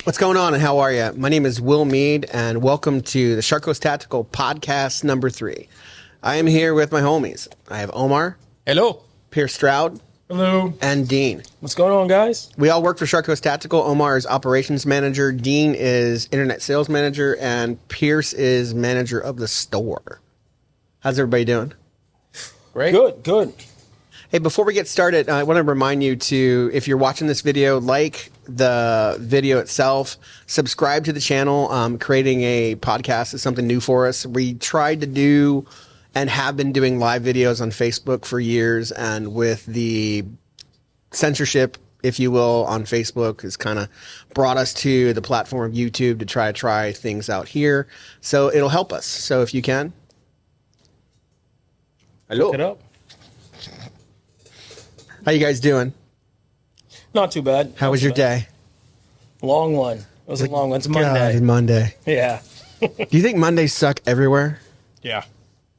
What's going on and how are you? My name is Will Mead and welcome to the Shark Coast Tactical Podcast number 3. I am here with my homies. I have Omer. Hello. Pierce Stroud. Hello. And Dean. What's going on, guys? We all work for Shark Coast Tactical. Omar is operations manager. Dean is internet sales manager. And Pierce is manager of the store. How's everybody doing? Great. Good. Hey, before we get started, I want to remind you to, if you're watching this video, like the video itself, subscribe to the channel. Creating a podcast is something new for us. We tried to do and have been doing live videos on Facebook for years, and with the censorship, if you will, on Facebook has kind of brought us to the platform of YouTube to try things out here. So it'll help us. So if you can. Hello. Look it up. How you guys doing? Not too bad. How was your day? Long one. It was a long one. It's Monday. God, Monday. Yeah. Do you think Mondays suck everywhere? Yeah.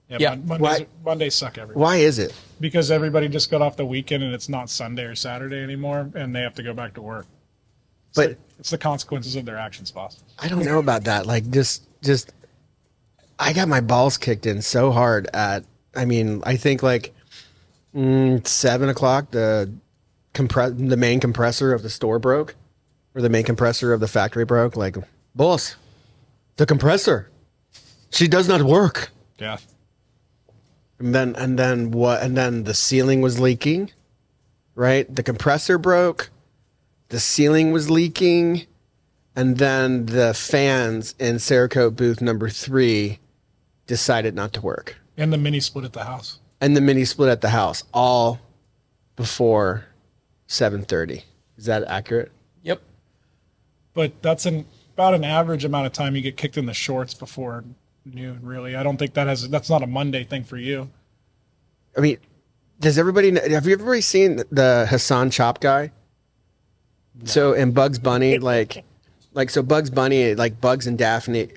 Yeah. Mondays suck everywhere. Why is it? Because everybody just got off the weekend and it's not Sunday or Saturday anymore, and they have to go back to work. But It's the consequences of their actions, boss. I don't know about that. Like, just I got my balls kicked in so hard at. I mean, I think like 7 o'clock. The main compressor of the store broke, or the main compressor of the factory broke. Like, boss, the compressor, she does not work. Yeah. And then what? And then the ceiling was leaking, right? The compressor broke, the ceiling was leaking, and then the fans in Cerakote booth number 3 decided not to work. And the mini split at the house. And the mini split at the house, all before 7:30. Is that accurate? Yep. But that's about an average amount of time you get kicked in the shorts before noon, really. I don't think that's not a Monday thing for you. I mean, have you ever seen the Hassan Chop guy? No. So in Bugs Bunny, so Bugs Bunny, like Bugs and Daphne.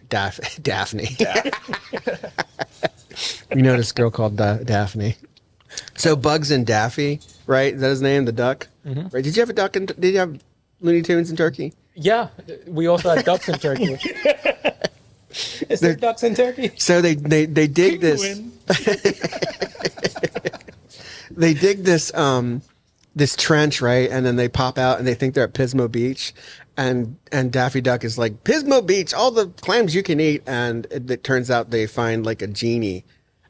You know this girl called Daphne. So Bugs and Daffy, right? Is that his name? The duck? Mm-hmm. Right? Did you have a duck? Did you have Looney Tunes in Turkey? Yeah. We also had ducks in Turkey. Is there ducks in Turkey? So they dig this. They dig this this trench, right? And then they pop out and they think they're at Pismo Beach. And Daffy Duck is like, Pismo Beach, all the clams you can eat. And it turns out they find like a genie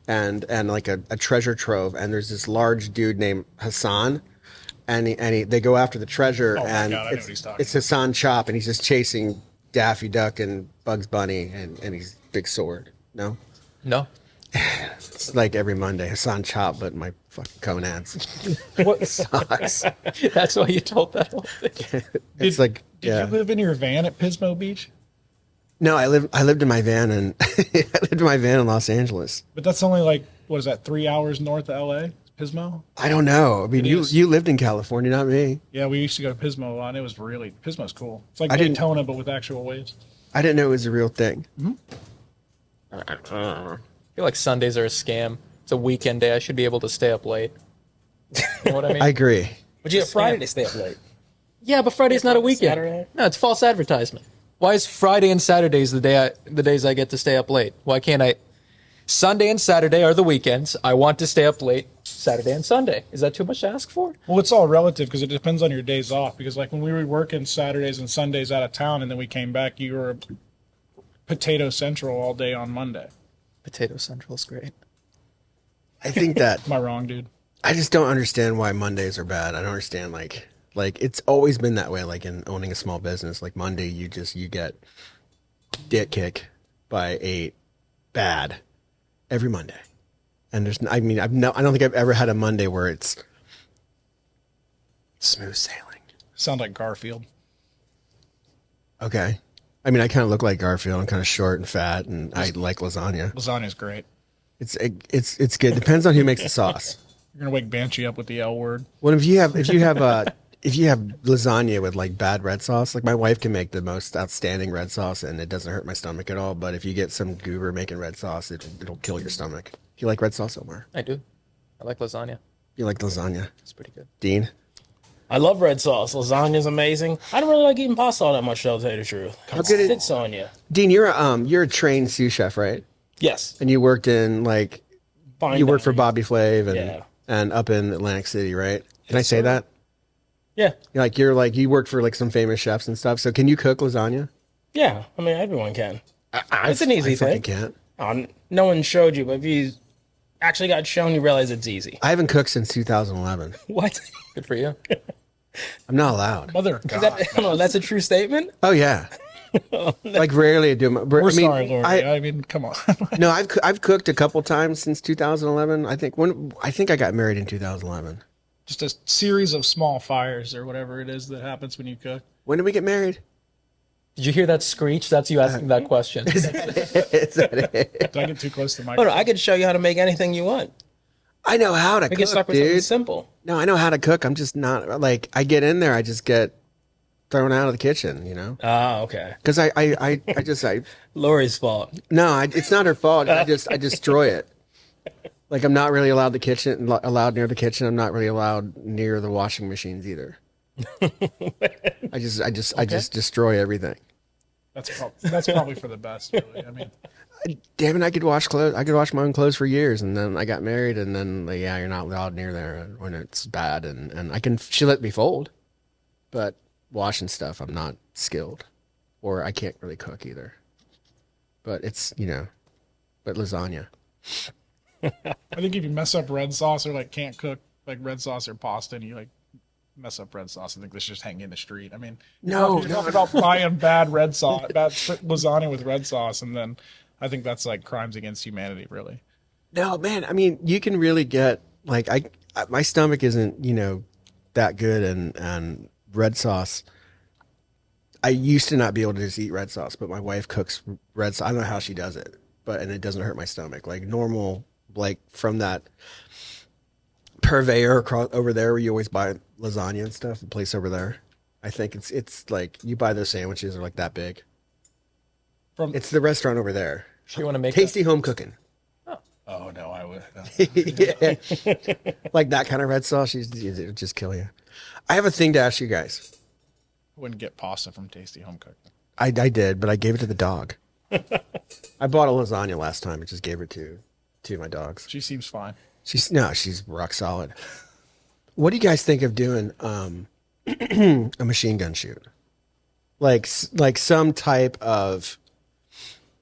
and like a treasure trove. And there's this large dude named Hassan. And they go after the treasure. Oh and my God, I know what he's talking it's Hassan Chop. And he's just chasing Daffy Duck and Bugs Bunny. And he's big sword. No? No. It's like every Monday, Hassan Chop, but my fucking Conads. What Sucks. That's why you told that whole thing. Did you live in your van at Pismo Beach? No, I lived in my van and I lived in my van in Los Angeles. But that's only like, what is that, 3 hours north of LA? Pismo? I don't know. I mean, you lived in California, not me. Yeah, we used to go to Pismo a lot, and Pismo's cool. It's like I didn't- Daytona, but with actual waves. I didn't know it was a real thing. Mm-hmm. I feel like Sundays are a scam. It's a weekend day. I should be able to stay up late. You know what I mean? I agree. But you have Friday to stay up late. Yeah, but Friday's not a weekend. Saturday? No, it's false advertisement. Why is Friday and Saturdays the days I get to stay up late? Why can't I? Sunday and Saturday are the weekends. I want to stay up late Saturday and Sunday. Is that too much to ask for? Well, it's all relative because it depends on your days off. Because like when we were working Saturdays and Sundays out of town, and then we came back, you were Potato Central all day on Monday. Potato Central is great. I think that Am I wrong, dude? I just don't understand why Mondays are bad. I don't understand like it's always been that way. Like in owning a small business, like Monday you get dick kick by 8 bad every Monday. And I don't think I've ever had a Monday where it's smooth sailing. Sound like Garfield. Okay. I mean, I kind of look like Garfield. I'm kind of short and fat, and I like lasagna. Lasagna's great. It's good. Depends on who makes the sauce. You're gonna wake Banshee up with the L word. Well, if you have lasagna with like bad red sauce, like my wife can make the most outstanding red sauce, and it doesn't hurt my stomach at all. But if you get some goober making red sauce, it'll kill your stomach. Do you like red sauce, Omer? I do. I like lasagna. You like lasagna? It's pretty good. Dean? I love red sauce. Lasagna's amazing. I don't really like eating pasta all that much, though, to tell you the truth. How good It it- sits on you. Dean, you're a trained sous chef, right? Yes. And you worked in like Fine you worked for dining. Bobby Flav and Yeah. and up in Atlantic City, right? Can I Yes, say sir. that? Yeah. You worked for like some famous chefs and stuff. So can you cook lasagna? Yeah. I mean, everyone can. I, It's an easy I fucking thing. can't. No one showed you, but if you actually got shown, you realize it's easy. I haven't cooked since 2011. What? Good for you. I'm not allowed. Mother of God. Hold on, that's a true statement? Oh yeah. Like rarely I do. We're sorry, Lori. I mean, come on. No, I've cooked a couple times since 2011. I think I got married in 2011. Just a series of small fires or whatever it is that happens when you cook. When did we get married? Did you hear that screech? That's you asking that question. Is that it? Did I get too close to the Hold microphone? on, I could show you how to make anything you want. I know how to We get stuck cook, with something dude. simple. No, I know how to cook. I'm just not like I get in there. I just get thrown out of the kitchen. You know, Ah, okay. because I Lori's fault. no, it's not her fault. I destroy it. Like I'm not really allowed allowed near the kitchen. I'm not really allowed near the washing machines either. I just destroy everything. That's probably for the best, really. I mean, Damn it, I could wash clothes. I could wash my own clothes for years, and then I got married, and then like, yeah, you're not allowed near there when it's bad, and I can. She let me fold, but washing stuff, I'm not skilled, or I can't really cook either. But it's but lasagna. I think if you mess up red sauce or like can't cook like red sauce or pasta, and you like mess up red sauce, I think this just hang in the street. I mean, No, you're talking about buying bad lasagna with red sauce, and then I think that's like crimes against humanity, really. No, man. I mean, you can really get like my stomach isn't that good, and red sauce. I used to not be able to just eat red sauce, but my wife cooks red sauce. I don't know how she does it, and it doesn't hurt my stomach. Like normal, like from that purveyor across over there where you always buy lasagna and stuff, the place over there. I think it's like you buy those sandwiches, they're like that big. It's the restaurant over there. You want to make Tasty Home Cooking. Oh no, I would. Yeah. Like that kind of red sauce, it'll just kill you. I have a thing to ask you guys. Wouldn't get pasta from Tasty Home Cooking. I did, but I gave it to the dog. I bought a lasagna last time and just gave it to my dogs. She seems fine. She's rock solid. What do you guys think of doing a machine gun shoot? Like some type of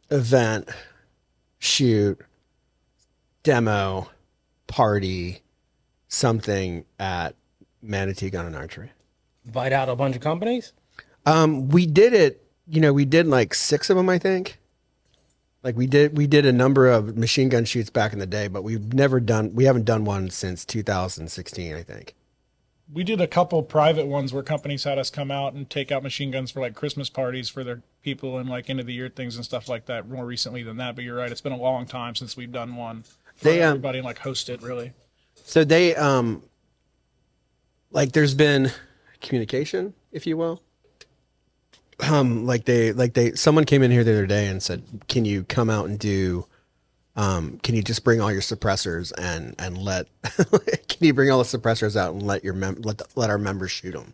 event, shoot, demo, party, something at Manatee Gun and Archery. Invite out a bunch of companies? We did it, we did like 6 of them, I think. Like we did a number of machine gun shoots back in the day, but we haven't done one since 2016, I think. We did a couple private ones where companies had us come out and take out machine guns for like Christmas parties for their people and like end of the year things and stuff like that more recently than that. But you're right, it's been a long time since we've done one for everybody and like hosted really. So they like there's been communication, if you will. Someone came in here the other day and said, "Can you come out and do? Can you just bring all your suppressors and let? Can you bring all the suppressors out and let our members shoot them?"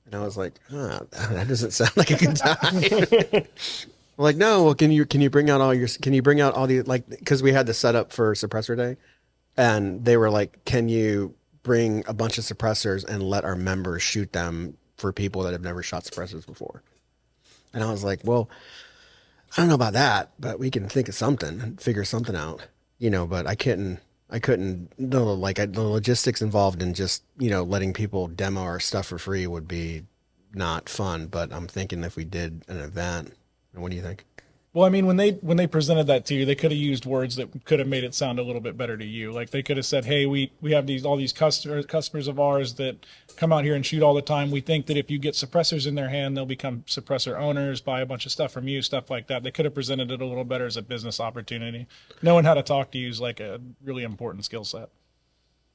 And I was like, that doesn't sound like a good time. I'm like, no. Well, can you bring out all the like because we had the setup for suppressor day, and they were like, "Can you bring a bunch of suppressors and let our members shoot them for people that have never shot suppressors before?" And I was like, well, I don't know about that, but we can think of something and figure something out, but I couldn't, the logistics involved in just, letting people demo our stuff for free would be not fun. But I'm thinking if we did an event, what do you think? Well, I mean, when they presented that to you, they could have used words that could have made it sound a little bit better to you. Like they could have said, "Hey, we have all these customers of ours that come out here and shoot all the time. We think that if you get suppressors in their hand, they'll become suppressor owners, buy a bunch of stuff from you, stuff like that." They could have presented it a little better as a business opportunity. Knowing how to talk to you is like a really important skill set.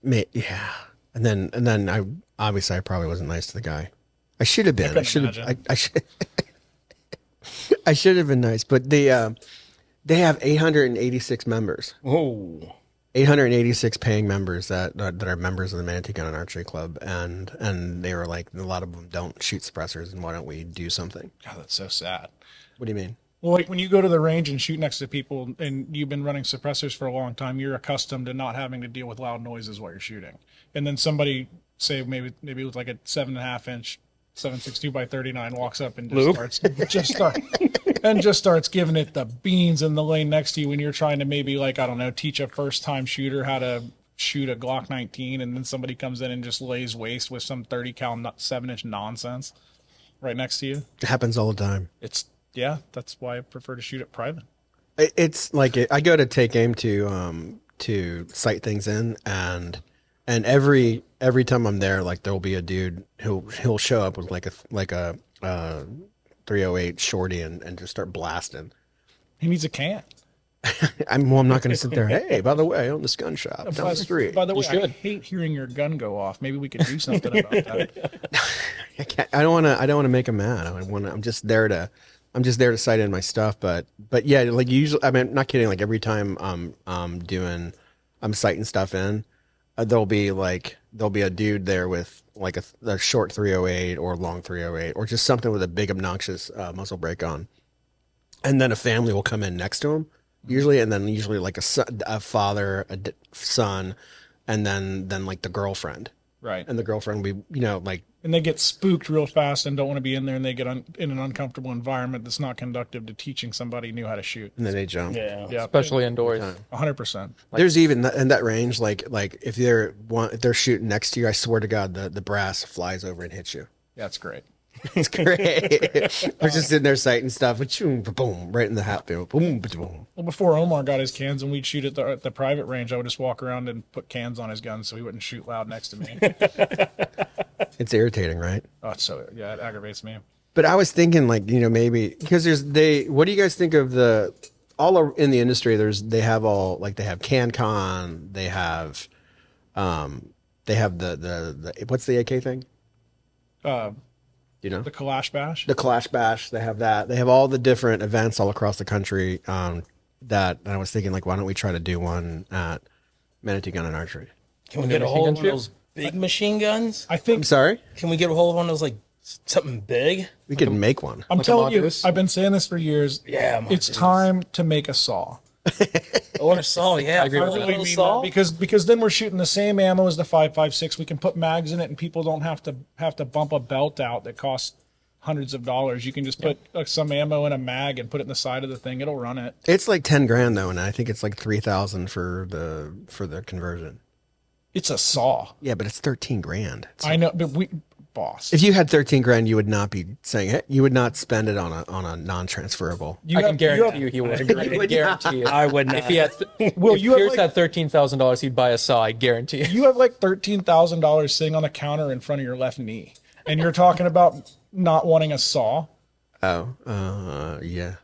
Yeah, and then I probably wasn't nice to the guy. I should have been. I should have. I should have been nice, but they have 886 members. Oh. 886 paying members that are members of the Manatee Gun and Archery Club, and they were like, a lot of them don't shoot suppressors, and why don't we do something? God, that's so sad. What do you mean? Well, like when you go to the range and shoot next to people and you've been running suppressors for a long time, you're accustomed to not having to deal with loud noises while you're shooting. And then somebody, say maybe with like a 7.5-inch 7.62 by 39 walks up and just starts giving it the beans in the lane next to you when you're trying to maybe, like, I don't know, teach a first time shooter how to shoot a Glock 19, and then somebody comes in and just lays waste with some 30 cal 7-inch nonsense right next to you. It happens all the time. Yeah, that's why I prefer to shoot it private. It's like I go to take aim to sight things in, and every time I'm there, like there'll be a dude who'll show up with like a 308 shorty and just start blasting. He needs a can. I'm not going to sit there. Hey, by the way, I own this gun shop down the street. By the way, I hate hearing your gun go off. Maybe we could do something about that. I don't want to make him mad. I'm just there to sight in my stuff. But yeah, like usually, I mean, not kidding. Like every time I'm sighting stuff in, there'll be a dude there with like a short 308 or long 308 or just something with a big obnoxious muzzle brake on, and then a family will come in next to him usually, and then usually like a father, a son, and then like the girlfriend, right? And the girlfriend will be, like. And they get spooked real fast and don't want to be in there, and they get in an uncomfortable environment that's not conducive to teaching somebody new how to shoot. And then they jump. Yeah, especially indoors. 100%. There's even in that range, like if they're shooting next to you, I swear to God, the brass flies over and hits you. Yeah, it's great. It's great. They're just sitting there sighting stuff, boom, right in the hat field, boom, boom. Well, before Omar got his cans and we'd shoot at the private range, I would just walk around and put cans on his gun so he wouldn't shoot loud next to me. It's irritating, right? Oh, it aggravates me. But I was thinking, like, maybe because what do you guys think of in the industry? They have CanCon, they have the what's the AK thing? The Kalash Bash. The Kalash Bash. They have that. They have all the different events all across the country. That I was thinking, like, why don't we try to do one at Manatee Gun and Archery? Can we get a hold of one of those big machine guns? I'm sorry? Can we get a hold of one of those, like, something big? We could make one. I'm telling you, I've been saying this for years. Yeah, it's time to make a saw. Or a saw, yeah. I agree with that. Saw? Because then we're shooting the same ammo as the 5.56. We can put mags in it, and people don't have to bump a belt out that costs hundreds of dollars. You can just put some ammo in a mag and put it in the side of the thing. It'll run it. It's like $10,000 though, and I think it's like $3,000 for the conversion. It's a saw. Yeah, but it's $13,000. I know, but boss. If you had $13,000, you would not be saying it. You would not spend it on a non-transferable. I can guarantee you he would. I guarantee you. I would not. If he had, Well, if you have Pierce like- had $13,000, he'd buy a saw. I guarantee you. You have like $13,000 sitting on the counter in front of your left knee, and you're talking about not wanting a saw. Oh, yeah.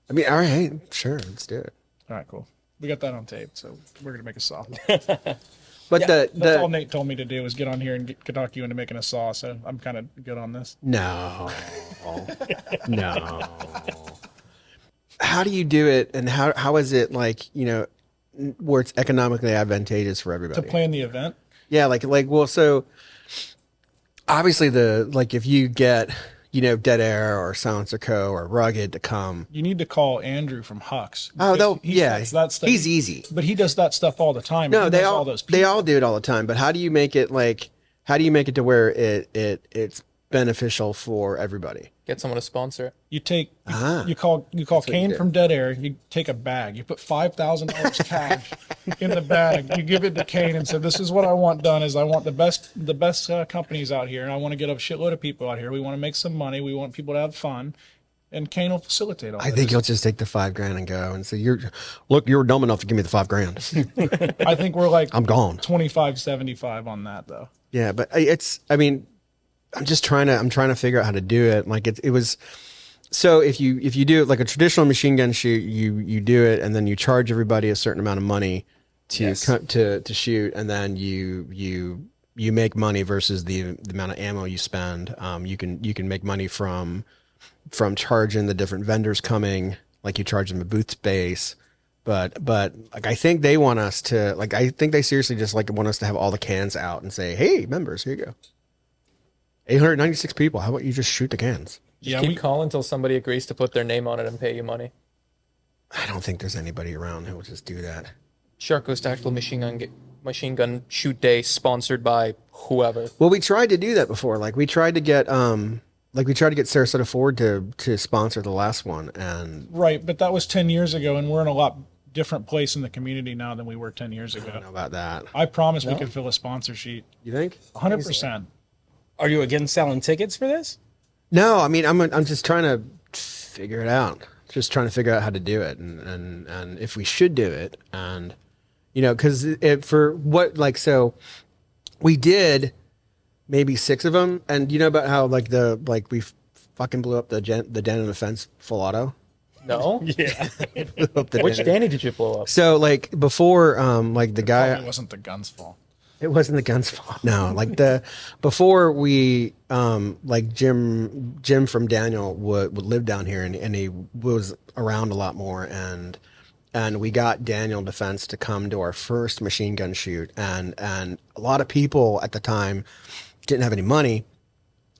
I mean, all right, sure, let's do it. All right, cool. We got that on tape, so we're gonna make a saw. But That's all Nate told me to do was get on here and talk you into making a saw. So I'm kind of good on this. No. How do you do it, and how is it, like, where it's economically advantageous for everybody? To plan the event? Yeah, well, so obviously if you get, Dead Air or Silencer Co. or Rugged to come. You need to call Andrew from Hux. Oh, yeah, that stuff. he's easy. But he does that stuff all the time. No, they all those do it all the time. But how do you make it to where it's beneficial for everybody? Get someone to sponsor it. You call Kane from Dead Air. You take a bag. You put $5,000 cash in the bag. You give it to Kane and say, "This is what I want done. Is I want the best companies out here, and I want to get a shitload of people out here. We want to make some money. We want people to have fun." And Kane will facilitate all. I think he'll just take the $5,000 and go and say, "You were dumb enough to give me the $5,000." I think we're like I'm gone. 25-75 on that though. Yeah, but I'm just trying to figure out how to do it. Like it was, so if you do it like a traditional machine gun shoot, you do it and then you charge everybody a certain amount of money to shoot, and then you make money versus the amount of ammo you spend. You can make money from charging the different vendors coming, like you charge them a booth space. But like I think they want us to like I think they seriously just like want us to have all the cans out and say, hey, members, here you go. 896 people. How about you just shoot the cans? Just keep calling until somebody agrees to put their name on it and pay you money. I don't think there's anybody around who will just do that. Sharko's Tactical Machine Gun Shoot Day, sponsored by whoever. Well, we tried to do that before. Like we tried to get Sarasota Ford to sponsor the last one, and Right, but that was 10 years ago, and we're in a lot different place in the community now than we were 10 years ago. I don't know about that. I promise we could fill a sponsor sheet. You think? 100%. Are you again selling tickets for this? No, I mean I'm just trying to figure it out. Just trying to figure out how to do it, and if we should do it, and because for what so we did maybe 6 of them, and you know about how we fucking blew up the den in the fence full auto. No. Yeah. Which Danny did you blow up? So before the guy. It wasn't the gun's fault. It wasn't the gun's fault. No, before we Jim from Daniel would live down here, and he was around a lot more, and we got Daniel Defense to come to our first machine gun shoot, and a lot of people at the time didn't have any money,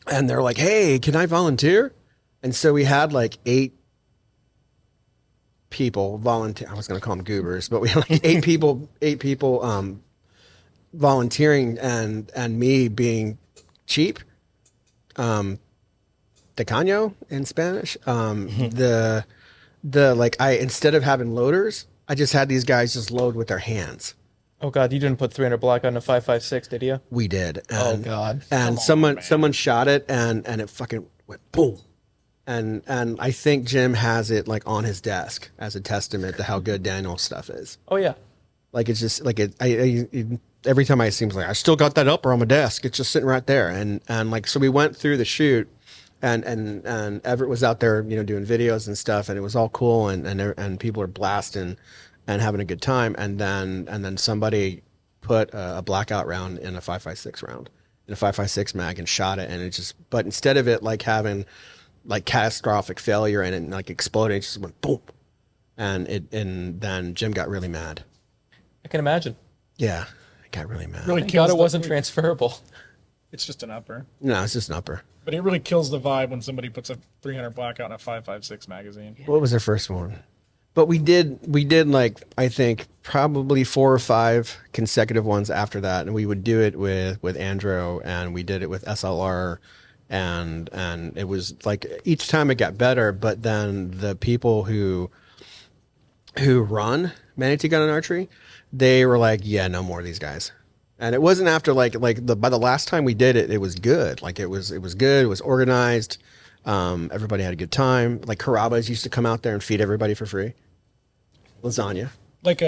and they're like, hey, can I volunteer? And so we had 8 people volunteer. I was going to call them goobers, but we had 8 people volunteering, and me being cheap, tacaño in Spanish. Instead of having loaders, I just had these guys just load with their hands. Oh God, you didn't put 300 black on a 5.56, did you? We did. Oh God. And someone shot it, and it fucking went boom. And I think Jim has it on his desk as a testament to how good Daniel's stuff is. Oh yeah. It's just every time I seems I still got that upper on my desk. It's just sitting right there. And so we went through the shoot, and Everett was out there, doing videos and stuff, and it was all cool, and people are blasting and having a good time. And then somebody put a blackout round in a 5.56 round in a 5.56 mag and shot it, and it just, but instead of it having catastrophic failure and it exploding, it just went boom. And then Jim got really mad. I can imagine. Yeah, I got really mad. Really Thank kills God it wasn't transferable. It's just an upper. No, it's just an upper. But it really kills the vibe when somebody puts a 300 blackout in a 5.56 magazine. What was their first one? But we did I think probably 4 or 5 consecutive ones after that, and we would do it with Andro, and we did it with SLR, and it was each time it got better. But then the people who run Manatee Gun and Archery, they were yeah, no more of these guys. And it wasn't after by the last time we did it, it was good. It was good. It was organized. Everybody had a good time. Carrabba's used to come out there and feed everybody for free. Lasagna. With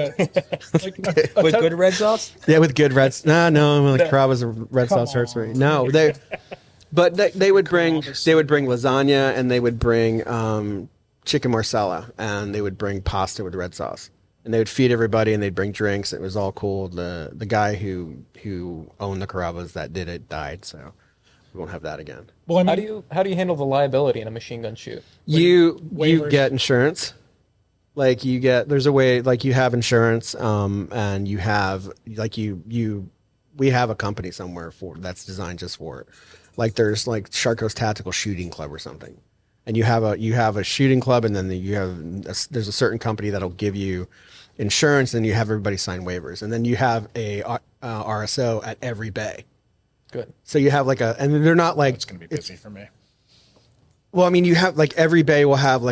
good red sauce? Yeah, with good red. No, Carrabba's red sauce hurts me. No, they would bring lasagna, and they would bring chicken marsala, and they would bring pasta with red sauce. And they would feed everybody, and they'd bring drinks. It was all cool. The guy who owned the Carrabba's that did it died, so we won't have that again. Well, How do you handle the liability in a machine gun shoot? You Waivers. get insurance. There's a way, you have insurance, and you have we have a company somewhere that's designed just for it. There's Sharko's Tactical Shooting Club or something, and you have a shooting club, and then there's a certain company that'll give you insurance, and you have everybody sign waivers, and then you have a RSO at every bay. Good. So you have and they're not it's going to be busy for me. Well, I mean, you have every bay will have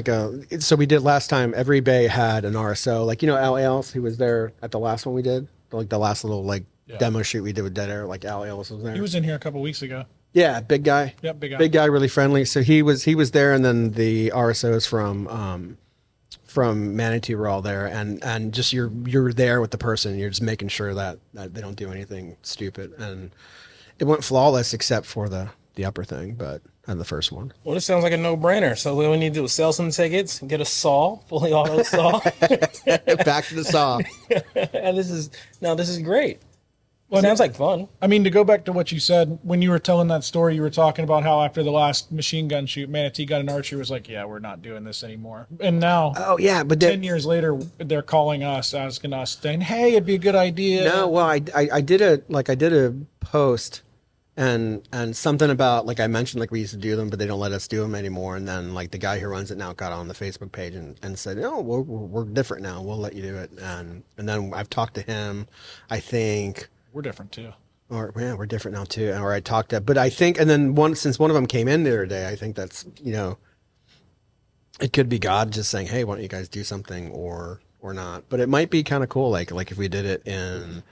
so we did last time, every bay had an RSO, Al Ailes, who was there at the last one we did, the last little demo shoot we did with Dead Air, Al Ailes was there. He was in here a couple weeks ago. Yeah, big guy. Yep, big guy. Big guy, really friendly. So he was there, and then the RSOs from Manatee were all there, and just you're there with the person, you're just making sure that they don't do anything stupid, and it went flawless except for the upper thing, but and the first one. Well, this sounds like a no-brainer. So what we need to do is sell some tickets, get a saw, fully auto saw. Back to the saw. And this is great. Well, Sounds like fun. I mean, to go back to what you said, when you were telling that story, you were talking about how after the last machine gun shoot, Manatee Gun and Archery was like, yeah, we're not doing this anymore. And now, Oh yeah, but 10 years later, they're calling us, asking us, saying, hey, it'd be a good idea. no. Well, I did a post and something about like I mentioned like we used to do them, but they don't let us do them anymore. And then like the guy who runs it now got on the Facebook page and said, no, we're different now. We'll let you do it. And then I've talked to him. I think. We're different too. Or yeah, we're different now too. Or I talked to, but I think, and then since one of them came in the other day, I think that's it could be God just saying, hey, why don't you guys do something or not? But it might be kind of cool, like if we did it in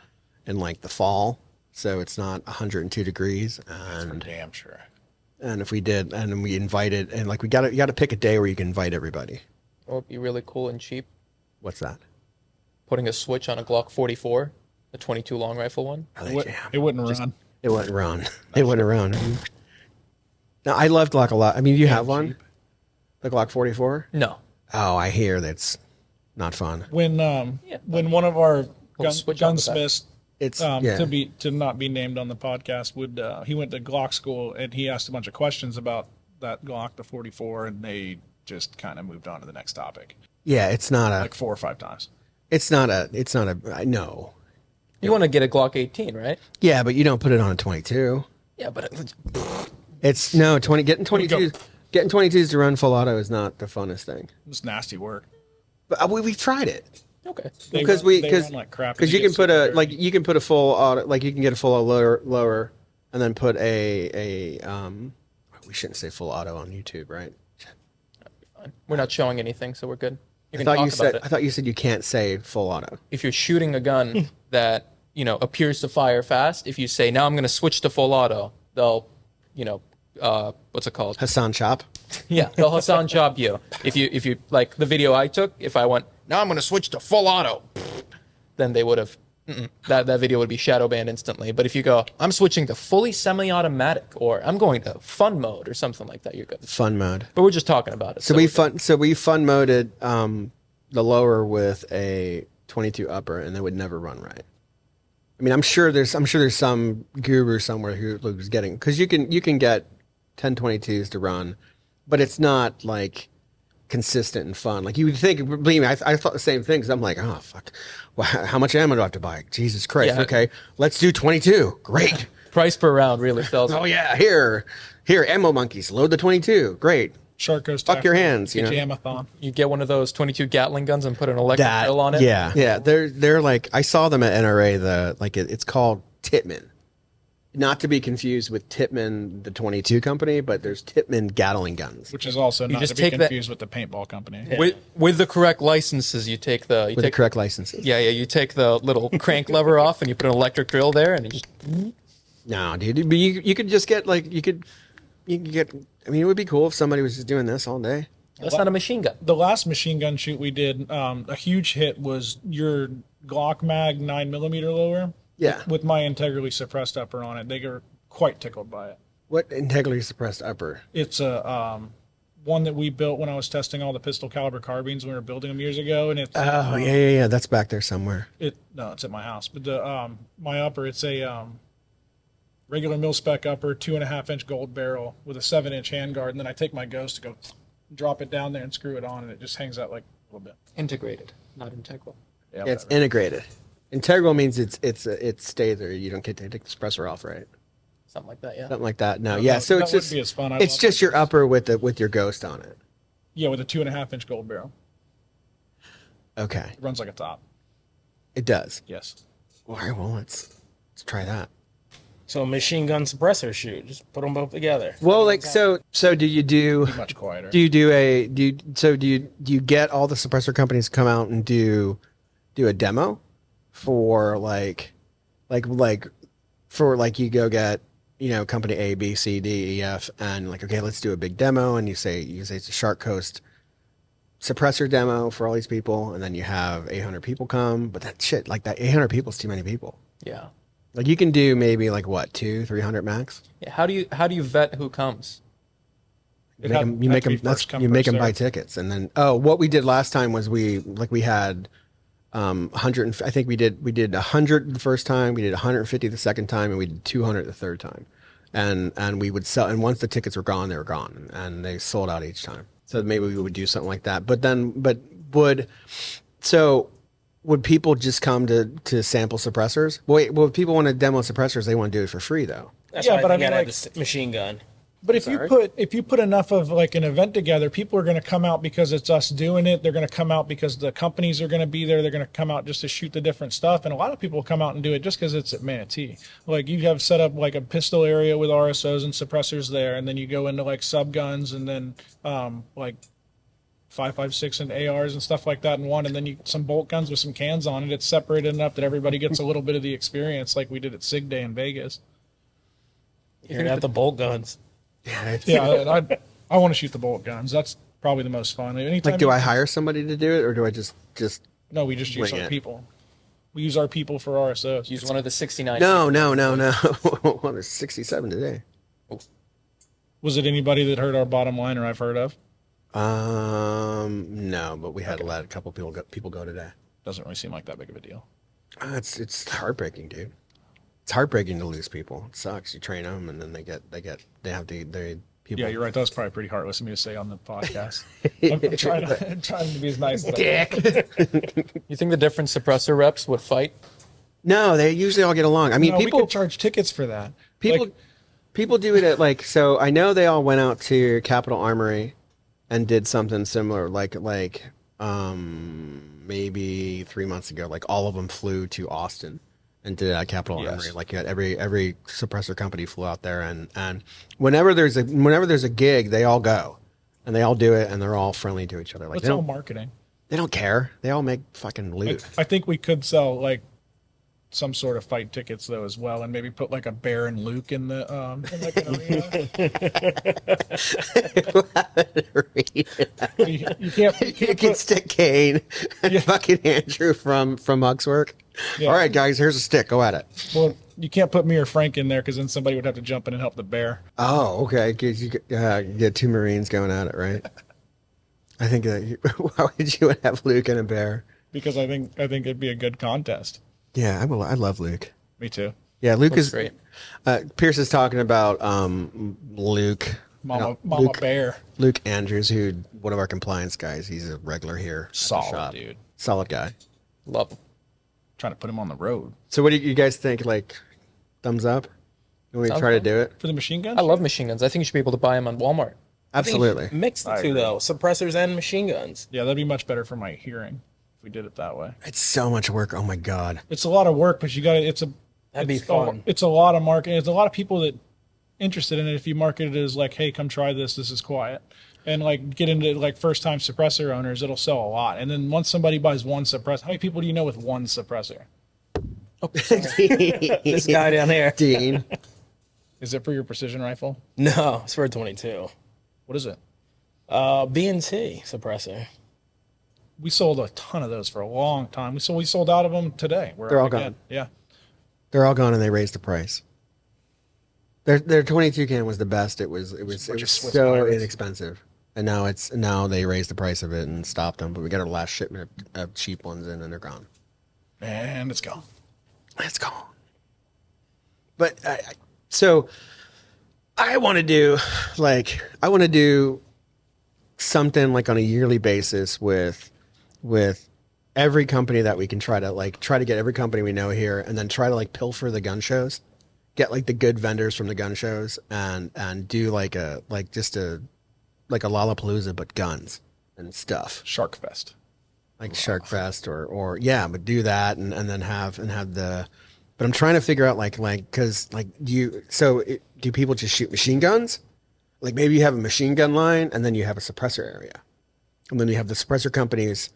like the fall, so it's not 102 degrees, and Damn sure. and if we did, and we invited, and like you got to pick a day where you can invite everybody. It would be really cool and cheap. What's that? Putting a switch on a Glock 44, the 22 long rifle one. Are they jam? It wouldn't run. It wouldn't run. It wouldn't run. Now I love Glock a lot. I mean, you have one, the Glock 44. No. Oh, I hear that's not fun. When one of our switch on the back. gunsmiths, It's to not be named on the podcast, he went to Glock school and he asked a bunch of questions about that Glock, the 44, and they just kind of moved on to the next topic yeah. It's not a. like 4 or 5 times. It's not a. No. You want to get a Glock 18, right? Yeah, but you don't put it on a 22. Yeah, but It's no 20. Getting 22s. Getting 22s to run full auto is not the funnest thing. It was nasty work. But we've tried it. okay. They Because run like crap and you get can put super a dirty. like you can put a full auto, like you can get a full lower and then put a we shouldn't say full auto on YouTube, right? Fine. We're not showing anything, so we're good. You I can thought talk you said about it. I thought you said you can't say full auto. If you're shooting a gun that appears to fire fast, if you say now I'm going to switch to full auto, they'll what's it called? Hassan Chop. Yeah, they'll Hassan job you. If you like the video I took, if I went now I'm going to switch to full auto, then they would have that video would be shadow banned instantly. But if you go I'm switching to fully semi-automatic or I'm going to fun mode or something like that, you're good. Fun mode. But we're just talking about it. So we fun moded the lower with a 22 upper, and they would never run right. I mean, I'm sure there's some guru somewhere who's getting, because you can get 1022s to run, but it's not like consistent and fun. Like you would think. Believe me, I thought the same thing. Because I'm like, oh fuck, well, how much ammo do I have to buy? Jesus Christ. Yeah. Okay, let's do 22. Great. price per round really tells. Oh yeah, here, ammo monkeys. Load the 22. Great. Shark goes Fuck your hands, you know. Jamathon. You get one of those 22 Gatling guns and put an electric drill on it. Yeah. They're like, I saw them at NRA. It's called Tippmann, not to be confused with Tippmann, the 22 company, but there's Tippmann Gatling guns Which is also not just to be take that- confused with the paintball company. With the correct licenses, you take the with the correct licenses. Yeah, you take the little crank lever off and you put an electric drill there and it just No, dude, but you could just get like you could get. I mean, it would be cool if somebody was just doing this all day. that's not a machine gun. The last machine gun shoot we did, a huge hit was your Glock Mag 9mm lower. Yeah. With my integrally suppressed upper on it. They were quite tickled by it. What integrally suppressed upper? It's a one that we built when I was testing all the pistol caliber carbines when we were building them years ago, and it's Oh yeah. That's back there somewhere. no, it's at my house. But the my upper, it's a regular mil spec upper, 2.5-inch gold barrel with a 7-inch handguard, and then I take my Ghost to go drop it down there and screw it on, and it just hangs out like a little bit. Integrated, not integral. Yeah, It's whatever. integrated. Integral means it stays there. You don't get to take the suppressor off, right? Something like that, yeah. Something like that. No, yeah. So that it's would just be as fun. I it's love just my your upper with your Ghost on it. Yeah, with a 2.5-inch gold barrel. Okay, It runs like a top. it does. Yes. All right, well let's try that. So a machine gun suppressor shoot. Just put them both together. Well, like so do you do? Much quieter. Do you get all the suppressor companies to come out and do a demo for for you go get company A, B, C, D, E, F, and like, okay, let's do a big demo, and you say it's a Shark Coast suppressor demo for all these people, and then you have 800 people come, but that shit, like that 800 people is too many people. Yeah. Like you can do maybe like what 200-300 max. Yeah. How do you vet who comes? It You had- make them. You had make to be them. first come, You make first them buy served. tickets, and then what we did last time was we had 100. I think we did 100 the first time, we did 150 the second time, and we did 200 the third time. And we would sell. And once the tickets were gone, they were gone, and they sold out each time. So maybe we would do something like that. Would people just come to sample suppressors? Well, if people want to demo suppressors, they want to do it for free, though. That's Yeah, why but they I mean, gotta have like- the machine gun. But if you put enough of like an event together, people are going to come out because it's us doing it. They're going to come out because the companies are going to be there. They're going to come out just to shoot the different stuff. And a lot of people come out and do it just because it's at Manatee. Like you have set up like a pistol area with RSOs and suppressors there, and then you go into like sub guns and then like 5.56 and ARs and stuff like that in one, and then you some bolt guns with some cans on it. It's separated enough that everybody gets a little bit of the experience, like we did at SIG Day in Vegas. You're gonna have the bolt guns. Yeah, I want to shoot the bolt guns. That's probably the most fun. Anytime Like, do I hire somebody to do it, or do I just? No, we just use wing our it? people. We use our people for RSOs. Use one of the 69. No. Well, there's 67 today. Was it anybody that heard our bottom line or I've heard of? No, but we had to let a couple people go today. Doesn't really seem like that big of a deal. It's heartbreaking, dude. It's heartbreaking to lose people. It sucks. You train them, and then they have people. Yeah, you're right. That was probably pretty heartless of me to say on the podcast. I'm trying to be as nice as I can. Dick. You think the different suppressor reps would fight? No, they usually all get along. I mean, No, we people could charge tickets for that. people Like, people do it at like. So I know they all went out to Capitol Armory and did something similar. Maybe 3 months ago, like all of them flew to Austin and did it at Capitol Yes. Armory. Like you had every suppressor company flew out there, and whenever there's a gig, they all go, and they all do it, and they're all friendly to each other. Like it's all marketing. they don't care. They all make fucking loot. I think we could sell like some sort of fight tickets though as well, and maybe put like a Bear and Luke in the in like an arena. you can't You can put, stick Kane and fucking Andrew from Huck's work. Yeah. All right, guys, here's a stick. Go at it. well, you can't put me or Frank in there because then somebody would have to jump in and help the Bear. Oh, okay. 'Cause you get two Marines going at it, right? I think that why would you have Luke and a Bear? Because I think it'd be a good contest. Yeah, I love Luke. Me too. Yeah, Luke Looks is great. Pierce is talking about Luke. Mama Luke, Bear. Luke Andrews, who one of our compliance guys. He's a regular here. at the Solid, shop. dude. Solid guy. Love them. Trying to put him on the road. So, what do you guys think? Like, thumbs up? You want me to Sounds try to fun. do it? For the machine guns? I love machine guns. I think you should be able to buy them on Walmart. Absolutely. Mix the I two agree. though, suppressors and machine guns. Yeah, that'd be much better for my hearing if we did it that way. It's so much work. Oh my god. It's a lot of work, but you got to. That'd be fun. It's a lot of marketing. There's a lot of people that interested in it. If you market it as like, "Hey, come try this. This is quiet," and like get into like first time suppressor owners, it'll sell a lot. And then once somebody buys one suppressor, how many people do you know with one suppressor? This guy down here. Dean. Is it for your precision rifle? No, it's for a 22. What is it? BNT suppressor. We sold a ton of those for a long time. We sold out of them today. They're all out again. gone. Yeah. They're all gone, and they raised the price. Their 22 can was the best. It was Swiss so pirates. inexpensive, and now they raised the price of it and stopped them. But we got our last shipment of cheap ones in, and they're gone. And it's gone. It's gone. But so I want to do something like on a yearly basis with every company that we can try to get every company we know here, and then try to like pilfer the gun shows, get like the good vendors from the gun shows, and do like a Lollapalooza but guns and stuff. Shark Fest. Like Shark Fest or yeah, but do that and then have the. But I'm trying to figure out because do people just shoot machine guns? Like maybe you have a machine gun line and then you have a suppressor area, and then you have the suppressor companies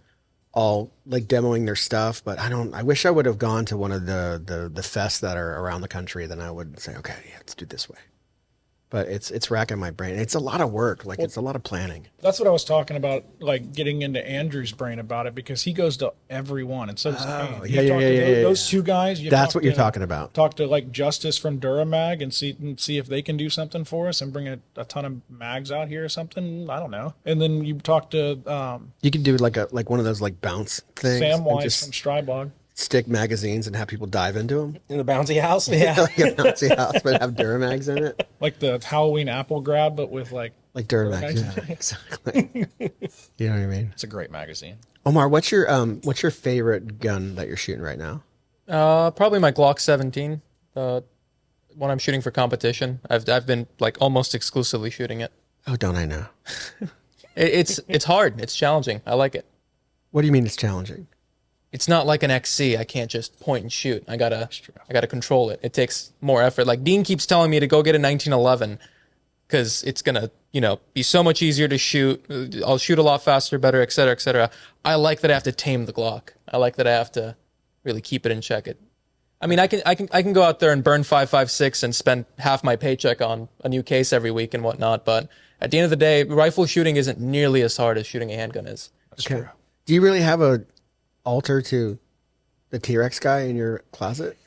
all like demoing their stuff. But I wish I would have gone to one of the fests that are around the country. Then I would say, okay, yeah, let's do it this way. but it's racking my brain. It's a lot of work. Like it's a lot of planning. That's what I was talking about, like getting into Andrew's brain about it, because he goes to everyone, and so does Kane. You talk to those two guys. That's what you're talking about. Talk to like Justice from Duramag and see if they can do something for us and bring a ton of mags out here or something. I don't know. And then you talk to you could do like one of those like bounce things. Sam Weiss from Strybog. Stick magazines and have people dive into them. In the bouncy house? Yeah. Like a bouncy house, but have Duramags in it. Like the Halloween apple grab, but with like Duramags. Yeah, exactly. You know what I mean? It's a great magazine. Omar, what's your favorite gun that you're shooting right now? Probably my Glock 17. One I'm shooting for competition. I've been like almost exclusively shooting it. Oh, don't I know? It's hard. It's challenging. I like it. What do you mean it's challenging? It's not like an XC. I can't just point and shoot. I gotta control it. It takes more effort. Like Dean keeps telling me to go get a 1911 because it's gonna, be so much easier to shoot. I'll shoot a lot faster, better, et cetera, et cetera. I like that I have to tame the Glock. I like that I have to really keep it and check it. I mean, I can go out there and burn 5.56 and spend half my paycheck on a new case every week and whatnot. But at the end of the day, rifle shooting isn't nearly as hard as shooting a handgun is. That's true. Do you really have a altar to the T-Rex guy in your closet?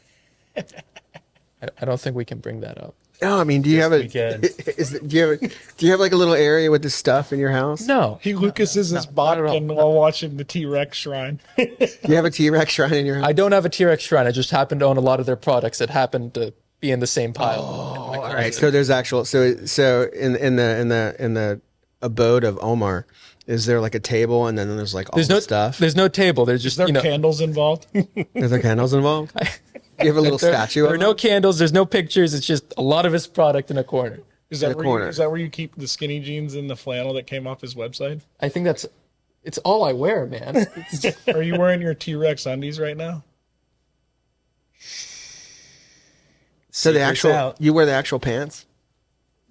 I don't think we can bring that up. No, I mean, do you have a? can. Do you have like a little area with this stuff in your house? No. He Lucases his bodkin while watching the T-Rex shrine. Do you have a T-Rex shrine in your house? I don't have a T-Rex shrine. I just happen to own a lot of their products that happen to be in the same pile. All right. So there's actual. So in the abode of Omar, is there like a table and then there's like all the stuff? There's no table. There's just Is there candles involved? Are there candles involved? Do you have a little statue? There are no candles. There's no pictures. It's just a lot of his product in a corner. Is that where you keep the skinny jeans and the flannel that came off his website? I think it's all I wear, man. Are you wearing your T-Rex undies right now? So out. you wear the actual pants?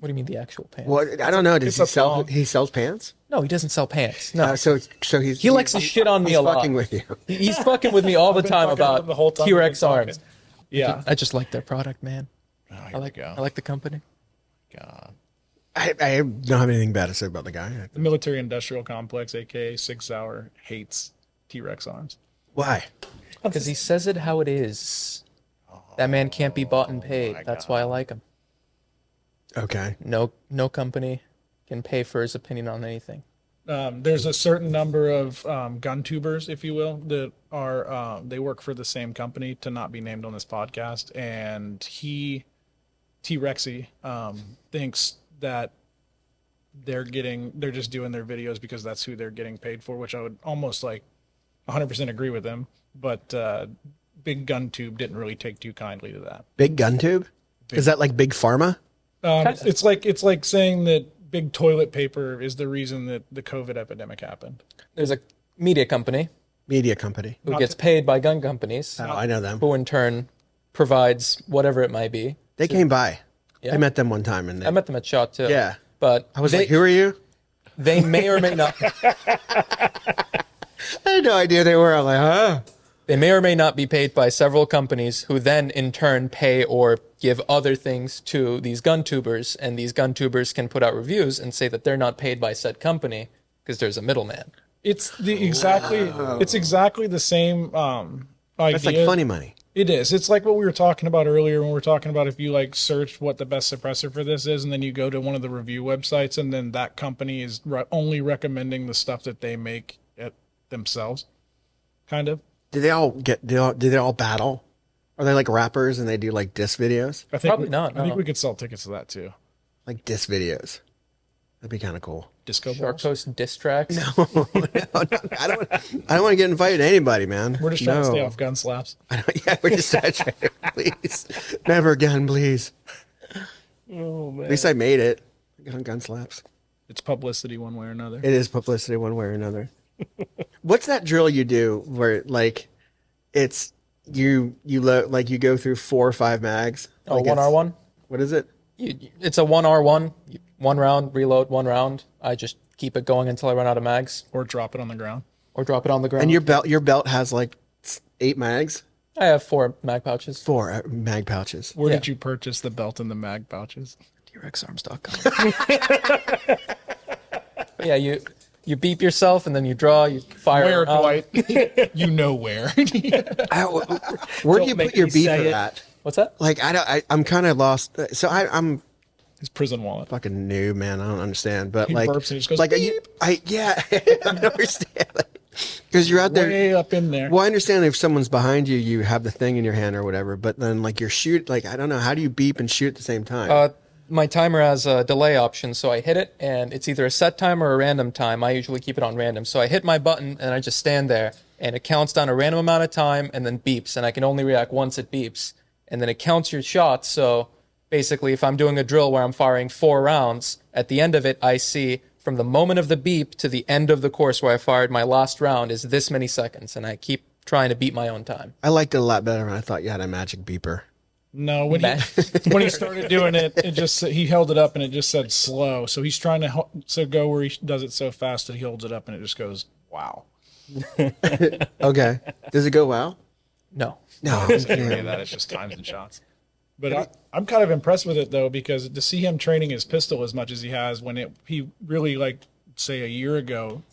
What do you mean the actual pants? Well, I don't know. Does he sell? thong. He sells pants. No, he doesn't sell pants. No. So He likes to shit on me a lot. Fucking with you. He's fucking with me all the time fucking about the whole time T-Rex we've been arms. talking. Yeah. I just like their product, man. I like the company. God. I don't have anything bad to say about the guy. The military industrial complex, aka 6 Hour, hates T-Rex arms. Why? Because he says it how it is. That man can't be bought and paid. That's why I like him. Okay. No company can pay for his opinion on anything. There's a certain number of gun tubers, if you will, that are they work for the same company, to not be named on this podcast, and T-Rexy thinks that they're just doing their videos because that's who they're getting paid for, which I would almost like 100% agree with them, but Big Gun Tube didn't really take too kindly to that. Big gun tube? Is that like big pharma? It's like saying that big toilet paper is the reason that the COVID epidemic happened. There's a media company Media company. who gets paid by gun companies, Oh, I know them. who in turn provides whatever it might be. They came by. Yeah. I met them one time, and I met them at Shot too. Yeah. But I was like, "Who are you?" They may or may not. I had no idea they were. I'm like, "Huh." They may or may not be paid by several companies who then in turn pay or give other things to these gun tubers, and these gun tubers can put out reviews and say that they're not paid by said company because there's a middleman. It's exactly the same idea. That's like funny money. It is. It's like what we were talking about earlier when we were talking about if you like search what the best suppressor for this is, and then you go to one of the review websites, and then that company is only recommending the stuff that they make at themselves, kind of. Do they all battle? Are they like rappers and they do like diss videos? I think Probably not, I think no. we could sell tickets to that too. Like diss videos. That'd be kind of cool. Disco Shark balls. Coast diss tracks. No, I don't want to get invited to anybody, man. We're just trying to stay off gun slaps. Yeah, we're just trying to, please. Never again, please. Oh man. At least I made it. I got on gun slaps. It's publicity one way or another. It is publicity one way or another. What's that drill you do where like it's you go through 4 or 5 mags? Oh, Like 1R1? What is it? It's a 1R1. 1 round, reload, 1 round. I just keep it going until I run out of mags. Or drop it on the ground. Or drop it on the ground. And your belt has like 8 mags? I have 4 mag pouches. 4 mag pouches. Where Yeah. did you purchase the belt and the mag pouches? DRXarms.com. Yeah, you beep yourself and then you draw, you fire. Where, around. Dwight? You know where. Where do you make put your me say beeper it. at? What's that? Like I'm kind of lost. So I'm His prison wallet. fucking new, man. I don't understand. But He like, burps and he just goes, like beep. yeah, I don't understand. Because you're out there. Way up in there. Well, I understand if someone's behind you, you have the thing in your hand or whatever. But then like you're like I don't know. How do you beep and shoot at the same time? My timer has a delay option, so I hit it, and it's either a set time or a random time. I usually keep it on random. So I hit my button, and I just stand there, and it counts down a random amount of time, and then beeps, and I can only react once it beeps. And then it counts your shots, so basically if I'm doing a drill where I'm firing 4 rounds, at the end of it, I see from the moment of the beep to the end of the course where I fired my last round is this many seconds, and I keep trying to beat my own time. I liked it a lot better when I thought you had a magic beeper. No, when he started doing it, he held it up and it just said slow. So he's trying to go where he does it so fast that he holds it up and it just goes wow. Okay. Does it go well? No. No. Any of that, it's just times and shots. But I'm kind of impressed with it though, because to see him training his pistol as much as he has, when he really, like say a year ago,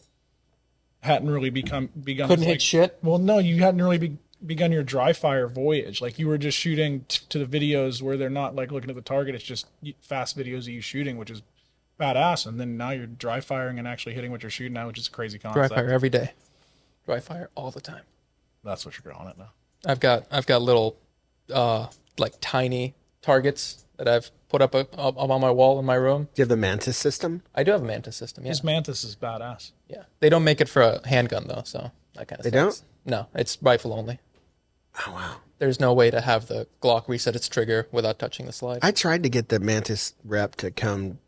hadn't really begun. Couldn't hit shit. Well, no, you hadn't really begun your dry fire voyage. Like you were just shooting to the videos where they're not like looking at the target. It's just fast videos of you shooting, which is badass. And then now you're dry firing and actually hitting what you're shooting at, which is a crazy concept. Dry fire every day. Dry fire all the time. That's what you're calling it now. I've got little like tiny targets that I've put up on my wall in my room. Do you have the Mantis system? I do have a Mantis system. Yeah. His Mantis is badass. Yeah. They don't make it for a handgun though, so that kind of. They don't? No, it's rifle only. Oh wow. There's no way to have the Glock reset its trigger without touching the slide. I tried to get the Mantis rep to come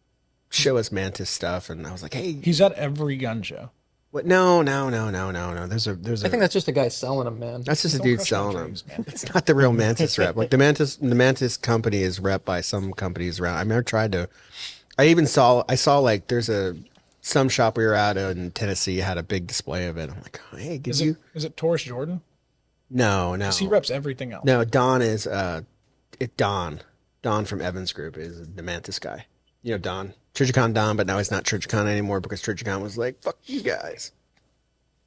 show us Mantis stuff, and I was like, "Hey, He's at every gun show. what? No. There's a. I think that's just a guy selling them, man. That's just a Don't dude crush my selling them. dreams, man. It's not the real Mantis rep. Like the Mantis company is rep by some companies around. I've never tried to. I saw like there's some shop we were at in Tennessee had a big display of it. I'm like, oh, hey, Is it Taurus Jordan? No. He reps everything else. No, Don is Don from Evans Group is the Mantis guy. You know Don, Churchicon Don, but now he's not Churchicon anymore because Churchicon was like, fuck you guys.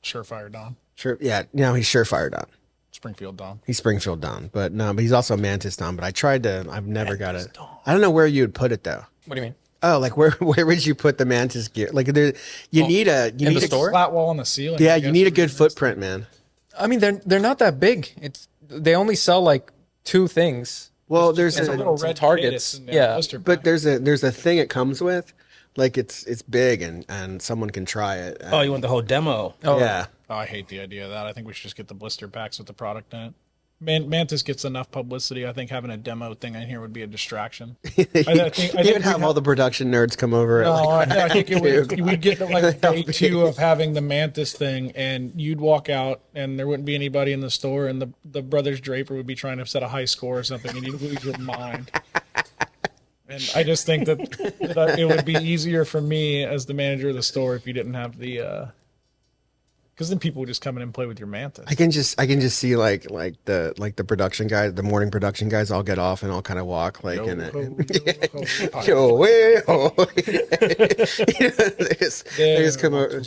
Surefire Don. Sure, yeah. Now he's Surefire Don. Springfield Don. He's Springfield Don, but he's also Mantis Don. But I've never got it. I don't know where you would put it though. What do you mean? Oh, like where would you put the Mantis gear? Like you need in the store? Flat wall on the ceiling. Yeah, I you guess, need a would be good the footprint, man. I mean, they're not that big. They only sell like 2 things. Well, there's It's a little some red targets. kit, it's in Yeah. blister but pack. there's a thing it comes with, like it's big and someone can try it. Oh, you want the whole demo? Oh, Yeah. Oh, I hate the idea of that. I think we should just get the blister packs with the product in it. Mantis gets enough publicity. I think having a demo thing in here would be a distraction. I think You would have all the production nerds come over. No, I think week we'd get to like day 2 of having the Mantis thing, and you'd walk out, and there wouldn't be anybody in the store, and the Brothers Draper would be trying to set a high score or something, and you'd lose your mind. And I just think that it would be easier for me as the manager of the store if you didn't have the. Because then people would just come in and play with your Mantis. I can just see like the production guys, the morning production guys, all get off and all kind of walk like in it. Yo, way, oh. They just come over.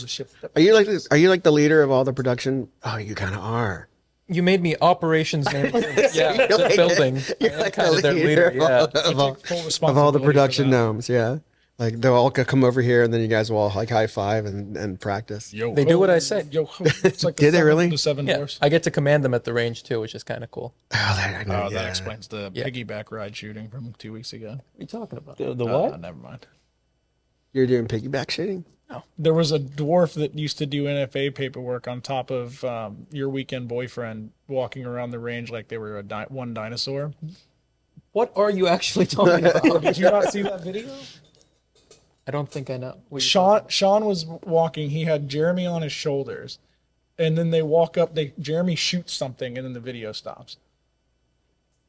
Are you like this? Are you like the leader of all the production? Oh, you kind of are. You made me operations manager. Yeah, You're the like building. You're like kind the of their leader leader. Yeah. of all Full of all the responsibility for production that. gnomes. Yeah, like they'll all come over here and then you guys will all like high five and practice. Yo, They do what I say. Yo, it's like Did they really? The seven Yeah, doors. I get to command them at the range too, which is kind of cool. What Oh, I know, Oh, that yeah. explains the Yeah. piggyback ride shooting from 2 weeks ago. are you talking about? The what? Never mind. You're doing piggyback shooting. There was a dwarf that used to do NFA paperwork on top of your weekend boyfriend walking around the range like they were one dinosaur. What are you actually talking about? Did you not see that video? I don't think I know. What you're Sean was walking. He had Jeremy on his shoulders, and then they walk up. Jeremy shoots something, and then the video stops.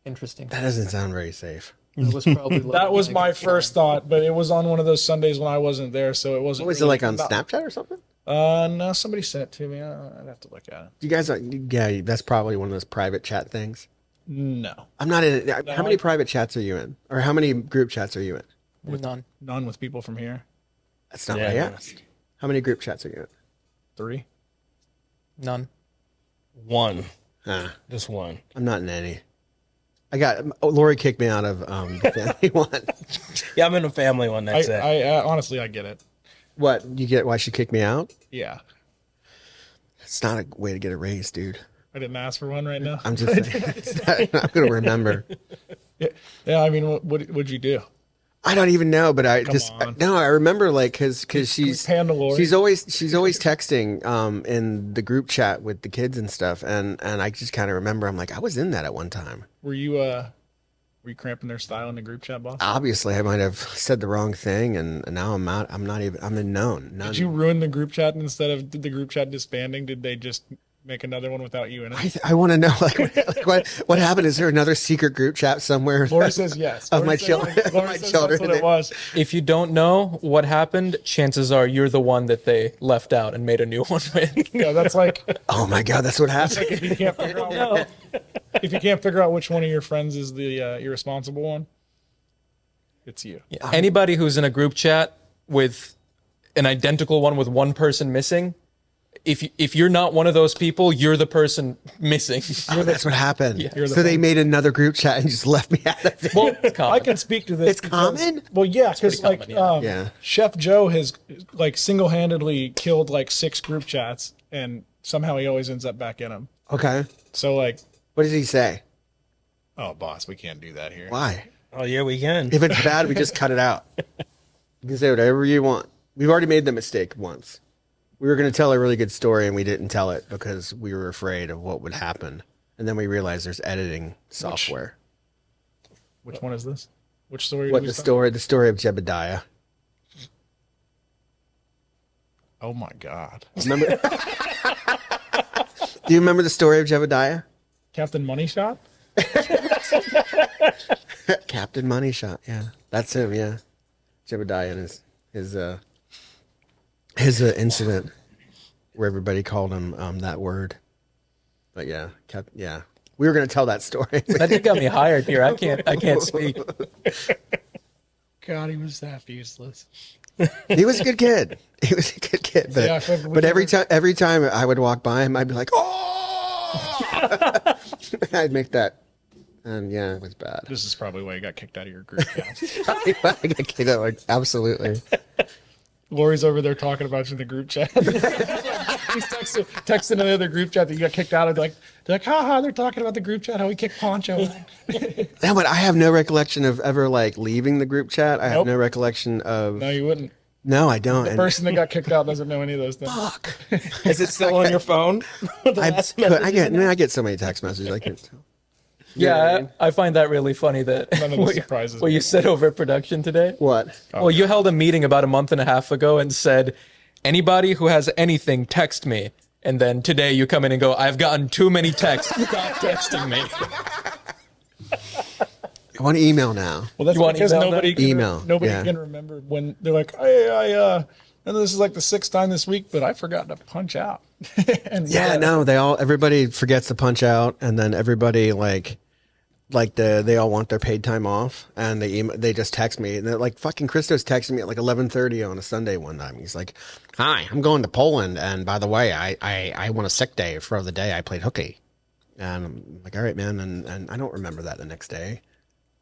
Interesting. That doesn't sound very safe. That was probably That was my first thought, but it was on one of those Sundays when I wasn't there, so it wasn't. What was it really- like on Snapchat or something? No, somebody sent it to me. I'd have to look at it. You guys are, yeah, that's probably one of those private chat things. No, I'm not in it. How many private chats are you in? Or how many group chats are you in? None. None with people from here. That's not Yeah, what I no. asked. How many group chats are you in? 3. None. One. Ah, Just one. I'm not in any. Lori kicked me out of the family one. Yeah, I'm in a family one. That's it. I honestly, I get it. What, you get why she kicked me out? Yeah. It's not a way to get a raise, dude. I didn't ask for one right now. I'm just saying. I'm going to remember. Yeah, I mean, what'd you do? I don't even know, but I on. no, I remember like because she's pan to Lori? she's always texting in the group chat with the kids and stuff, and I just kind of remember I'm like I was in that at one time. Were you cramping their style in the group chat, boss? Obviously, I might have said the wrong thing, and now I'm out. I'm not even. I'm in known. None. Did you ruin the group chat instead of the group chat disbanding? Did they just make another one without you in it? I want to know what happened. Is there another secret group chat somewhere? Lori says yes. Of Lori my says- children. Lori My says children. That's what it was. If you don't know what happened, chances are you're the one that they left out and made a new one with. Yeah, that's like Oh my god, that's what happened. if you can't figure out if you can't figure out which one of your friends is the irresponsible one, it's you. Yeah. Anybody who's in a group chat with an identical one with one person missing, if you're not one of those people, you're the person missing. Oh, that's what happened. You're the So they fun- made another group chat and just left me out of it. Well, it's common. I can speak to this. It's common? Well, yeah, because pretty like common, Yeah. Chef Joe has like single-handedly killed like 6 group chats, and somehow he always ends up back in them. Okay. So like, What does he say? oh, boss, we can't do that here. Why? Oh yeah, we can. If it's bad, we just cut it out. You can say whatever you want. We've already made the mistake once. We were going to tell a really good story and we didn't tell it because we were afraid of what would happen. And then we realized there's editing software. Which one is this? Which story? What did we the start? story? The story of Jebediah. Oh my God, Remember? Do you remember the story of Jebediah? Captain Money Shot. Captain Money Shot. Yeah, that's him. Yeah, Jebediah and his incident where everybody called him that word. But yeah, yeah, we were going to tell that story. That just got me hired here. I can't speak. God, he was that useless. He was a good kid. He was a good kid. But, Yeah, I feel like we but never- every time I would walk by him, I'd be like, oh! I'd make that. And yeah, it was bad. This is probably why you got kicked out of your group chat. I got kicked out, like, absolutely. Lori's over there talking about you in the group chat. He's texting in the other group chat that you got kicked out of. They're like, haha, they're talking about the group chat, how we kicked Poncho. Yeah, but I have no recollection of ever like leaving the group chat. I have Nope. no recollection of. No, you wouldn't. No, I don't. The And person that got kicked out doesn't know any of those things. fuck. Is it still on your phone? The last message I get so many text messages. I can't tell. Yeah, I find that really funny that None of the surprises. what you said over at production today. What? Well, you held a meeting about a month and a half ago and said, anybody who has anything, text me. And then today you come in and go, I've gotten too many texts. Stop texting me. I want to email now. Well, that's You want because email nobody then? can, Email, nobody yeah. can remember when they're like, hey, I know this is like the 6th time this week, but I forgot to punch out. And Yeah, no, everybody forgets to punch out, and then everybody they all want their paid time off, and they just text me, and they're like, fucking Christos texted me at like 11:30 on a Sunday one time. He's like, "Hi, I'm going to Poland, and by the way, I want a sick day for the day I played hooky." And I'm like, "All right, man," and I don't remember that the next day.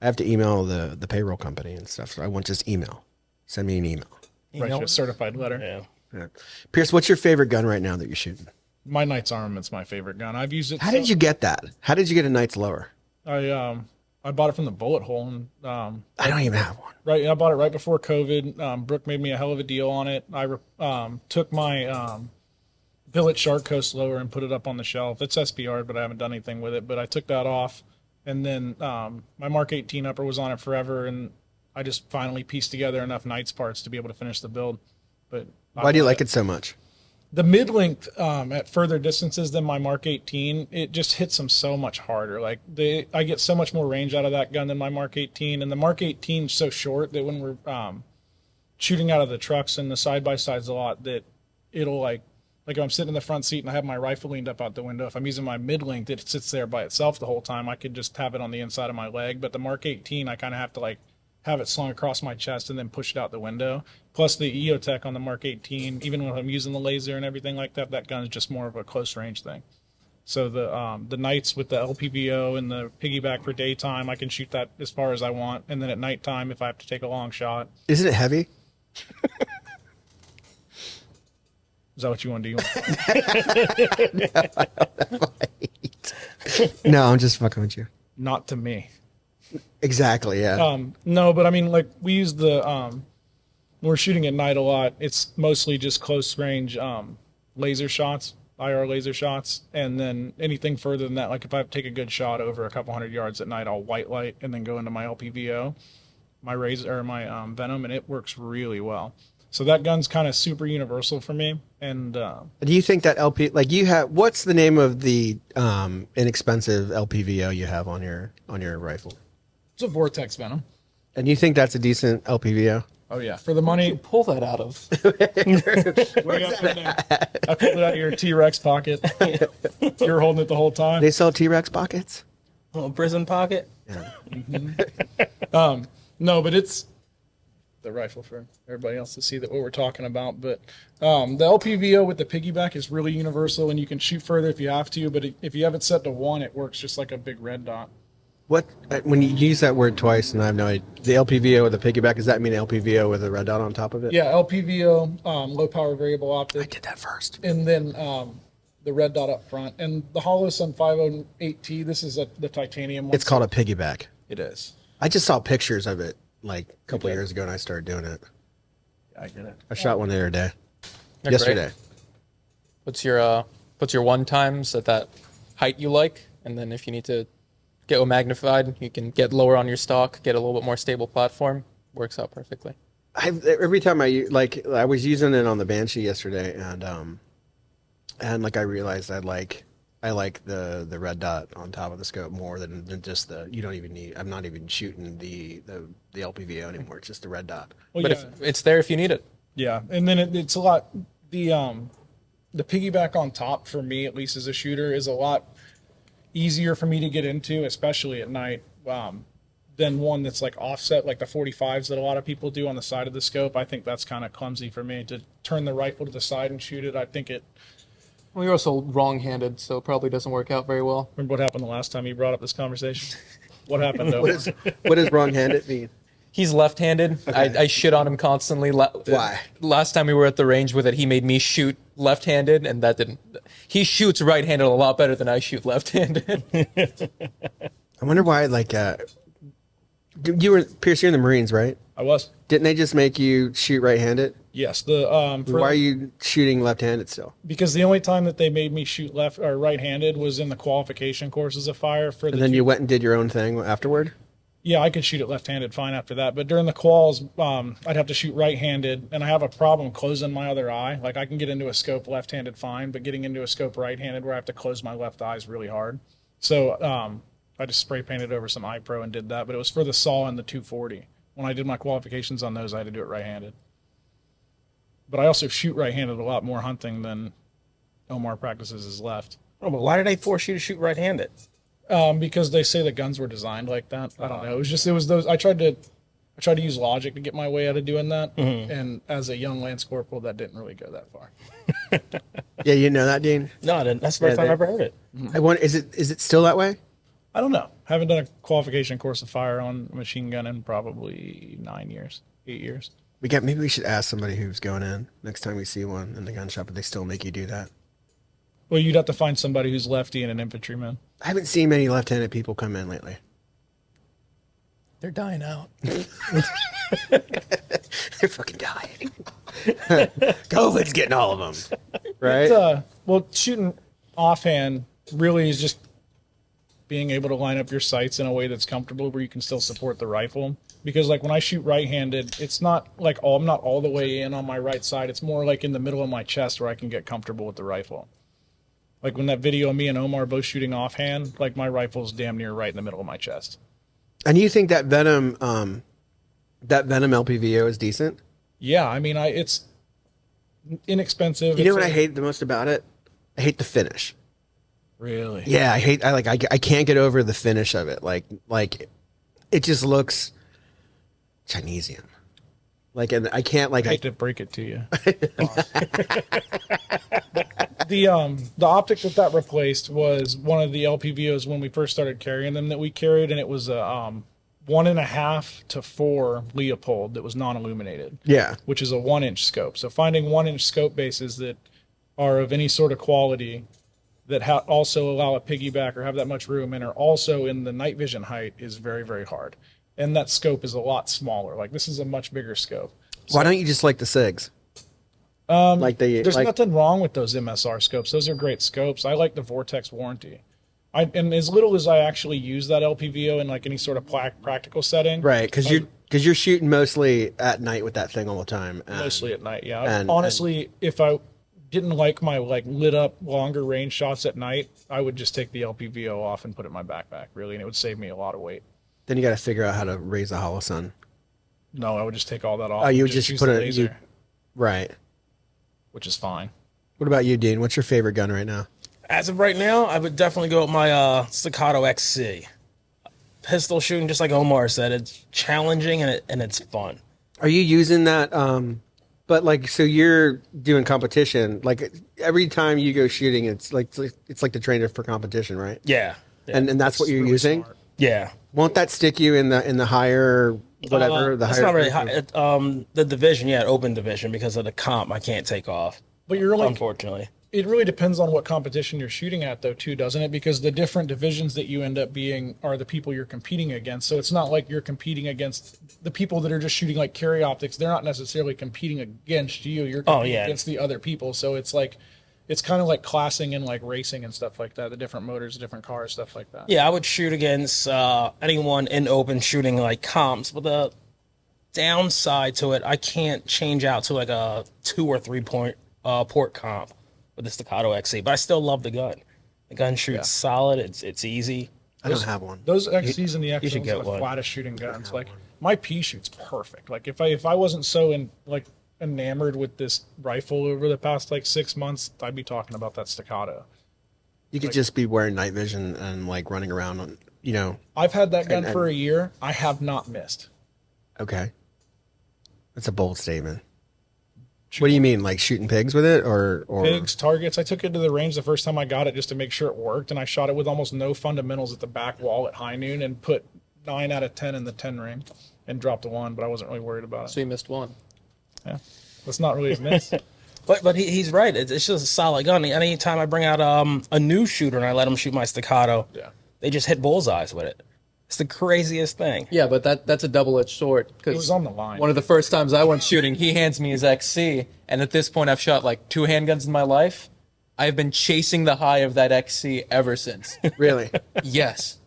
I have to email the payroll company and stuff, so I want just email. Send me an email. write you a certified letter. Yeah. Yeah. Pierce, what's your favorite gun right now that you're shooting? My Knight's Armament's my favorite gun. I've used it. How did you get that? How did you get a Knight's Lower? I bought it from the bullet hole, and I don't even have one. right. I bought it right before COVID. Brooke made me a hell of a deal on it. I took my billet Shark Coast lower and put it up on the shelf. It's SPR, but I haven't done anything with it. But I took that off, and then my Mark 18 upper was on it forever, and I just finally pieced together enough Knights parts to be able to finish the build. But Why do you like it so much? the mid-length at further distances than my Mark 18, it just hits them so much harder. Like I get so much more range out of that gun than my Mark 18, and the Mark 18 is so short that when we're shooting out of the trucks and the side-by-sides a lot, that it'll like if I'm sitting in the front seat and I have my rifle leaned up out the window, if I'm using my mid-length, it sits there by itself the whole time. I could just have it on the inside of my leg, but the Mark 18, I kind of have to like have it slung across my chest and then push it out the window. Plus the EOTech on the Mark 18, even when I'm using the laser and everything like that, that gun is just more of a close range thing. So the nights with the LPVO and the piggyback for daytime, I can shoot that as far as I want. And then at nighttime, if I have to take a long shot. Isn't it heavy? Is that what you want to do? No, I'm just fucking with you. Not to me. Exactly, yeah. No, but I mean, like, we use the, when we're shooting at night a lot, it's mostly just close range laser shots, IR laser shots. And then anything further than that, like if I take a good shot over a couple hundred yards at night, I'll white light and then go into my LPVO, my razor, or my Venom, and it works really well. So that gun's kind of super universal for me. And do you think that what's the name of the inexpensive LPVO you have on your rifle? it's a Vortex Venom. And you think that's a decent LPVO? Oh yeah, for the money. You pull that out of. Way up in there. I pulled it out of your T-Rex pocket. You were holding it the whole time. They sell T-Rex pockets? Little prison pocket. Yeah. No, but it's the rifle for everybody else to see that what we're talking about. But the LPVO with the piggyback is really universal, and you can shoot further if you have to. But if you have it set to 1, it works just like a big red dot. What when you use that word twice, and I have no idea, the LPVO with the piggyback, does that mean LPVO with a red dot on top of it? Yeah, LPVO, low power variable optic. I did that first. And then the red dot up front. And the Holosun 508T, this is the titanium one. It's called a piggyback. It is. I just saw pictures of it like a couple of years ago, and I started doing it. I get it. I shot one the other day. They're Yesterday. Great. What's your one times at that height you like? And then if you need to get magnified, you can get lower on your stock, get a little bit more stable platform. Works out perfectly. Every time I was using it on the Banshee yesterday, and like I realized I like the red dot on top of the scope more than just the. You don't even need. I'm not even shooting the LPVO anymore. It's just the red dot. Well, But yeah. if it's there if you need it. Yeah, and then it's a lot. The piggyback on top for me, at least as a shooter, is a lot easier for me to get into, especially at night, than one that's like offset, like the 45s that a lot of people do on the side of the scope. I think that's kind of clumsy for me to turn the rifle to the side and shoot it. I think it. Well, you're also wrong-handed, so it probably doesn't work out very well. Remember what happened the last time you brought up this conversation? What happened? Though? What does wrong-handed mean? He's left-handed. Okay. I shit on him constantly. Why? Last time we were at the range with it, he made me shoot left-handed, and that didn't. He shoots right-handed a lot better than I shoot left-handed. I wonder why. You were Pierce. You're in the Marines, right? I was. Didn't they just make you shoot right-handed? Yes. Why are you shooting left-handed still? Because the only time that they made me shoot left or right-handed was in the qualification courses of fire for the. And then you went and did your own thing afterward? Yeah, I could shoot it left-handed fine after that. But during the quals, I'd have to shoot right-handed, and I have a problem closing my other eye. Like, I can get into a scope left-handed fine, but getting into a scope right-handed where I have to close my left eye is really hard. So I just spray painted over some eye pro and did that. But it was for the SAW and the 240. When I did my qualifications on those, I had to do it right-handed. But I also shoot right-handed a lot more hunting than Omer practices his left. Oh, but why did they force you to shoot right-handed? Because they say the guns were designed like that. I don't know. It was those. I tried to use logic to get my way out of doing that, and as a young Lance Corporal, that didn't really go that far. Yeah, you know that, Dean? No, I didn't. That's the first time I've ever heard it. I wonder, is it still that way? I don't know. Haven't done a qualification course of fire on a machine gun in probably 8 years. Maybe we should ask somebody who's going in next time we see one in the gun shop if they still make you do that. Well, you'd have to find somebody who's lefty and an infantryman. I haven't seen many left-handed people come in lately. They're dying out. They're fucking dying. COVID's getting all of them, right? Well, shooting offhand really is just being able to line up your sights in a way that's comfortable where you can still support the rifle. Because like when I shoot right-handed, it's not like I'm not all the way in on my right side. It's more like in the middle of my chest where I can get comfortable with the rifle. Like when that video of me and Omer both shooting offhand, like my rifle's damn near right in the middle of my chest. And you think that Venom LPVO is decent? Yeah, I mean, it's inexpensive. You know what I hate the most about it? I hate the finish. Really? Yeah, I can't get over the finish of it. Like it just looks. Chinesium. Like, and I can't like I hate to break it to you. The optic that replaced was one of the LPVOs when we first started carrying them that we carried, and it was a 1.5 to 4 Leopold that was non-illuminated. Yeah. Which is a 1-inch scope. So finding 1-inch scope bases that are of any sort of quality that also allow a piggyback or have that much room and are also in the night vision height is very, very hard. And that scope is a lot smaller. Like, this is a much bigger scope. So, why don't you just like the SIGs? There's nothing wrong with those MSR scopes. Those are great scopes. I like the Vortex warranty. And as little as I actually use that LPVO in like any sort of practical setting, right? Because you're shooting mostly at night with that thing all the time. Mostly at night, yeah. Honestly, if I didn't like my lit up longer range shots at night, I would just take the LPVO off and put it in my backpack, really, and it would save me a lot of weight. Then you got to figure out how to raise the holosun. No, I would just take all that off. Oh, you would just put it right, which is fine. What about you, Dean? What's your favorite gun right now? As of right now, I would definitely go with my Staccato XC. Pistol shooting, just like Omar said, it's challenging and it's fun. Are you using that? But like, so you're doing competition. Like every time you go shooting, it's like the trainer for competition, right? Yeah. And that's what you're really using. Smart. Yeah. Won't that stick you in the higher whatever? It's not really high. The division, open division, because of the comp, I can't take off. But you're like, unfortunately. It really depends on what competition you're shooting at, though, too, doesn't it? Because the different divisions that you end up being are the people you're competing against. So it's not like you're competing against the people that are just shooting like carry optics. They're not necessarily competing against you. You're competing against the other people. So it's like, it's kind of like classing and like racing and stuff like that. The different motors, the different cars, stuff like that. Yeah, I would shoot against anyone in open shooting like comps. But the downside to it, I can't change out to like a 2 or 3 point port comp with the Staccato XC, but I still love the gun. The gun shoots solid. It's easy. I don't have one. Those XCs and the XLs are the flattest shooting guns. Like my P shoots perfect. Like if I wasn't so enamored with this rifle over the past 6 months, I'd be talking about that Staccato. You could just be wearing night vision and like running around on, I've had that gun for a year. I have not missed. Okay. That's a bold statement. What do you mean, like shooting pigs with it, or pigs, targets? I took it to the range the first time I got it just to make sure it worked, and I shot it with almost no fundamentals at the back wall at high noon, and put 9 out of 10 in the 10 ring, and dropped a 1. But I wasn't really worried about it. So you missed 1. Yeah, that's not really a miss. But he's right. It's just a solid gun. Anytime I bring out a new shooter and I let him shoot my Staccato, they just hit bullseyes with it. It's the craziest thing. Yeah, but that's a double-edged sword. It was on the line. One of the first times I went shooting, he hands me his XC, and at this point I've shot like 2 handguns in my life. I've been chasing the high of that XC ever since. Really? Yes.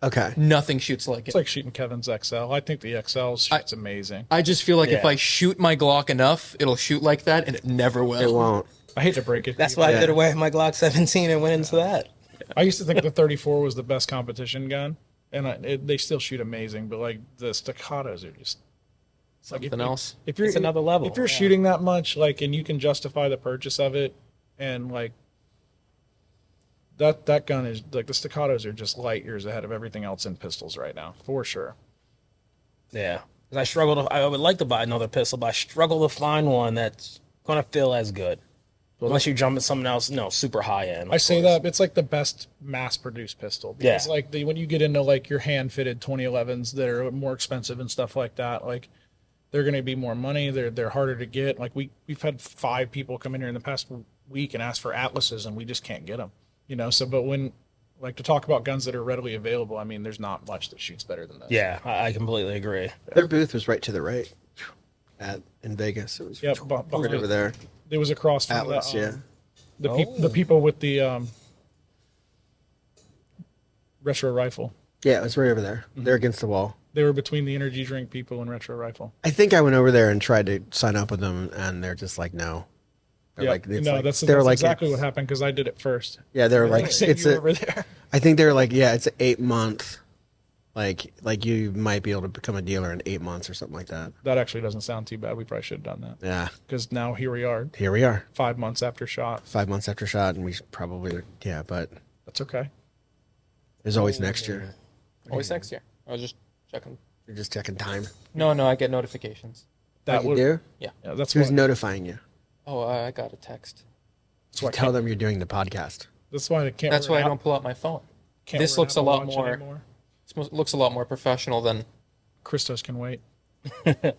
Okay. Nothing shoots like it. It's like shooting Kevin's XL. I think the XL shoots amazing. I just feel like if I shoot my Glock enough, it'll shoot like that, and it never will. It won't. I hate to break it. That's why I did away with my Glock 17 and went into that. I used to think the 34 was the best competition gun. And they still shoot amazing, but like the Staccatos are just something else. If you're, it's another level. If you're shooting that much, and you can justify the purchase of it, and that gun is the Staccatos are just light years ahead of everything else in pistols right now, for sure. Yeah, I would like to buy another pistol, but I struggle to find one that's gonna feel as good. Unless you jump at something else, super high end. I say that it's like the best mass-produced pistol. Because when you get into your hand-fitted 2011s that are more expensive and stuff like that, they're going to be more money. They're harder to get. We've had 5 people come in here in the past week and ask for Atlases, and we just can't get them. So, but when to talk about guns that are readily available, I mean, there's not much that shoots better than this. Yeah, I completely agree. Their booth was right to the right in Vegas. It was right over there. It was across from Atlas, the people with the retro rifle. Yeah, it was right over there. They're against the wall. They were between the energy drink people and retro rifle. I think I went over there and tried to sign up with them, and they're just like, no. That's exactly what happened because I did it first. Yeah, they're like, over there. I think they're like, it's an 8-month. Like you might be able to become a dealer in 8 months or something like that. That actually doesn't sound too bad. We probably should have done that. Yeah. Because now here we are. 5 months after shot. 5 months after shot, and we probably, but. That's okay. There's always next year. Always next year. I was just checking You're just checking time. No, I get notifications. That You would, do? yeah, that's Who's why, notifying you? Oh, I got a text. that's why I Tell can't, them you're doing the podcast. that's why I can't. That's wear why I an don't pull out my phone. can't This wear an looks a Apple lot Watch more. anymore. Looks a lot more professional than. Christos can wait. But